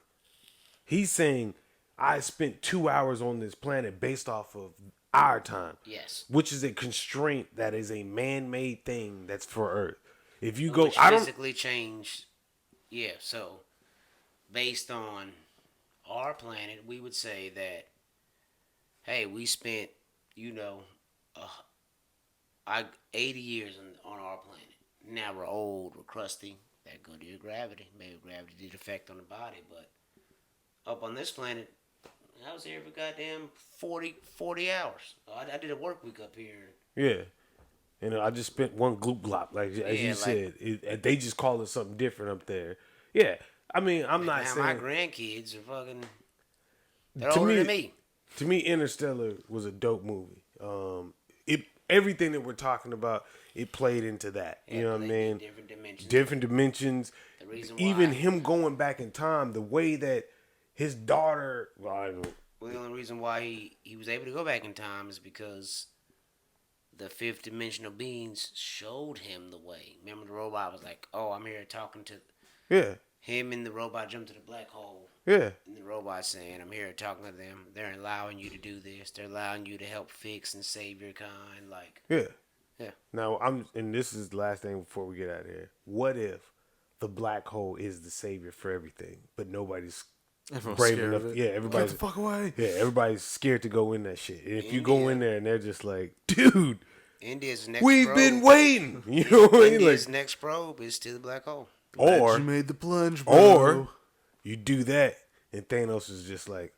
He's saying I spent 2 hours on this planet based off of our time. Yes. Which is a constraint that is a man-made thing that's for Earth. If you Which go, physically changed. Yeah, so based on our planet, we would say that, hey, we spent, 80 years on our planet. Now we're old, we're crusty. That go due to gravity. Maybe gravity did affect on the body, but up on this planet, I was here for goddamn 40 hours. I did a work week up here. Yeah. And I just spent one gloop glop, like as you said. They just call it something different up there. Yeah. I mean, I'm not now saying. my grandkids are fucking. They're older than me. To me, Interstellar was a dope movie. Everything that we're talking about, it played into that. You know what I mean? Different dimensions. Different dimensions. The reason Even why- him going back in time, the way that his daughter. Well, the only reason why he was able to go back in time is because the fifth dimensional beings showed him the way. Remember, the robot was like, "Oh, I'm here talking to." Yeah. Him and the robot jumped to the black hole. Yeah. And the robot saying, "I'm here talking to them. They're allowing you to do this. They're allowing you to help fix and save your kind." Like, Yeah. yeah. Now and this is the last thing before we get out of here. What if the black hole is the savior for everything, but nobody's brave enough? Yeah, everybody's Get the fuck away. Yeah, everybody's scared to go in that shit. And if you go in there and they're just like, dude, India's next we've probe, been waiting. You know what I mean? India's Like, next probe is to the black hole. or You made the plunge, bro. or you do that and Thanos is just like,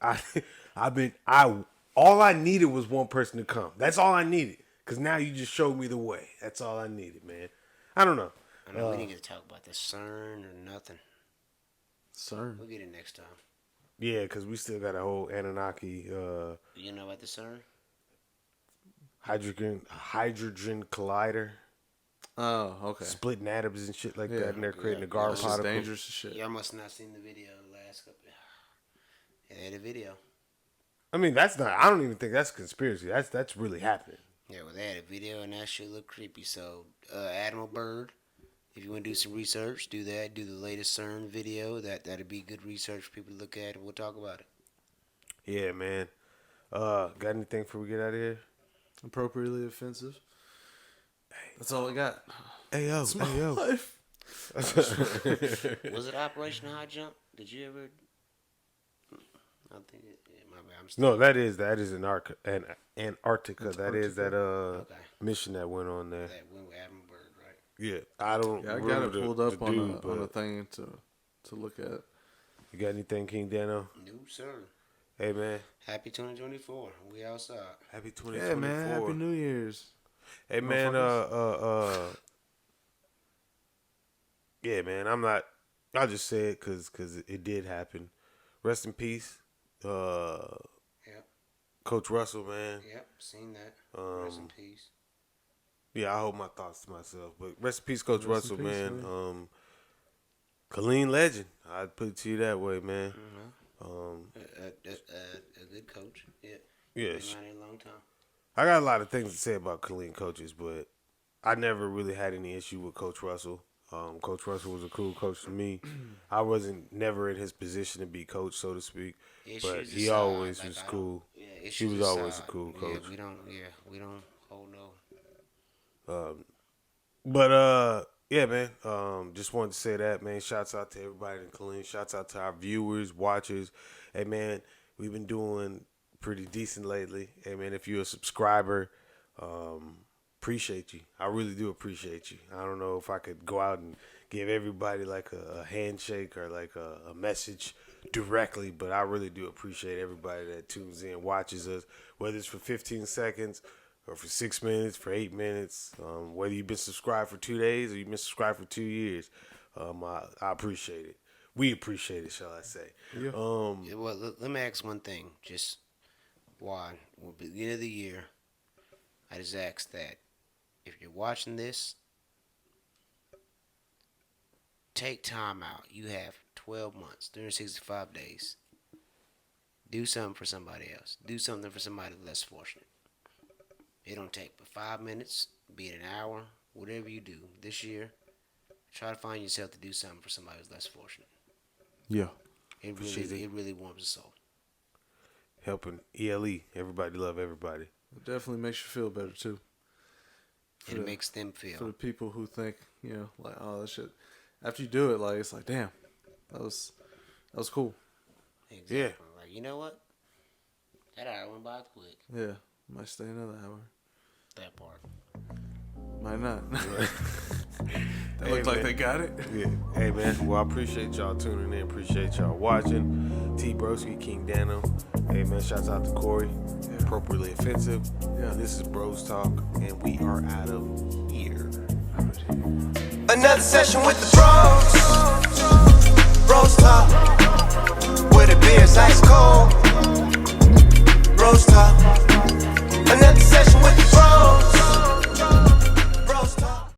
all I needed was one person to come. That's all I needed. Cause now you just showed me the way. That's all I needed, man. I don't know. I know we didn't get to talk about the CERN or nothing. CERN. We'll get it next time. Yeah, because we still got a whole Anunnaki You know about the CERN? hydrogen collider, Oh, okay. splitting atoms and shit like Yeah. that, and they're creating a Yeah, guard That's just particle. dangerous as shit. Y'all must not seen the video last couple. Yeah, they had a video. I mean, that's not. I don't even think that's conspiracy. That's really happening. Yeah, well, they had a video and that shit looked creepy. So, Admiral Byrd, if you want to do some research, do that. Do the latest CERN video. That'd be good research for people to look at, and we'll talk about it. Yeah, man. Got anything before we get out of here? Appropriately offensive. That's all I got. Hey yo, hey yo. Life. Was it Operation High Jump? Did you ever? I think my bad. I'm still, No, that is Antarctica. That is that Okay. mission that went on there. that went with Admiral Byrd, right? Yeah, I don't. Yeah, I got remember it pulled the up on dude, a but thing to look at. You got anything, King Dano? No, sir. Hey man, Happy 2024. We outside. happy 2024. Yeah, man. Happy New Year's. Hey man, yeah, man. I'll just say it because it did happen. Rest in peace, Yep. Coach Russell, man. Yep. Seen that. Rest in peace. Yeah, I hold my thoughts to myself. But rest in peace, Coach Rest in Russell, peace, man. man. Colleen legend. I'd put it to you that way, man. A good coach. Yeah. Yeah, Been around here a long time. I got a lot of things to say about Colleen coaches, but I never really had any issue with Coach Russell. Coach Russell was a cool coach to me. I wasn't never in his position to be coach, so to speak, but Issues he aside, always like, was I cool. don't- Yeah, He issues was always a aside, cool coach. Yeah, we don't hold no. But yeah, man. Just wanted to say that, man. Shouts out to everybody in Colleen. Shouts out to our viewers, watchers. Hey, man, we've been doing pretty decent lately. Hey, man, if you're a subscriber, appreciate you. I really do appreciate you. I don't know if I could go out and give everybody like a handshake or like a message directly, but I really do appreciate everybody that tunes in, watches us, whether it's for 15 seconds or for 6 minutes, for 8 minutes, whether you've been subscribed for 2 days or you've been subscribed for 2 years. I appreciate it. we appreciate it, shall I say? Yeah. Yeah, well, let me ask one thing. Just why? Well, at the beginning of the year, I just asked that if you're watching this, take time out. You have 12 months, 365 days. Do something for somebody else. Do something for somebody less fortunate. It don't take but 5 minutes, be it an hour, whatever you do this year. Try to find yourself to do something for somebody who's less fortunate. Yeah. It really warms the soul. Helping ELE, everybody love everybody. It definitely makes you feel better too. And it makes them feel. For the people who think, like, oh, that shit. After you do it, like, it's like, damn, that was cool. Exactly. Yeah. Like, you know what? That hour went by quick. Yeah. Might stay another hour. That part. Might not. They Hey, look like man. they got it. Yeah. Hey, man. Well, I appreciate y'all tuning in. Appreciate y'all watching. T Broski, King Dano. Hey, man. Shouts out to Corey. Yeah. Appropriately offensive. Yeah. This is BrosTalk, and we are out of here. Another session with the bros talk, where the beer's ice cold. Bros talk.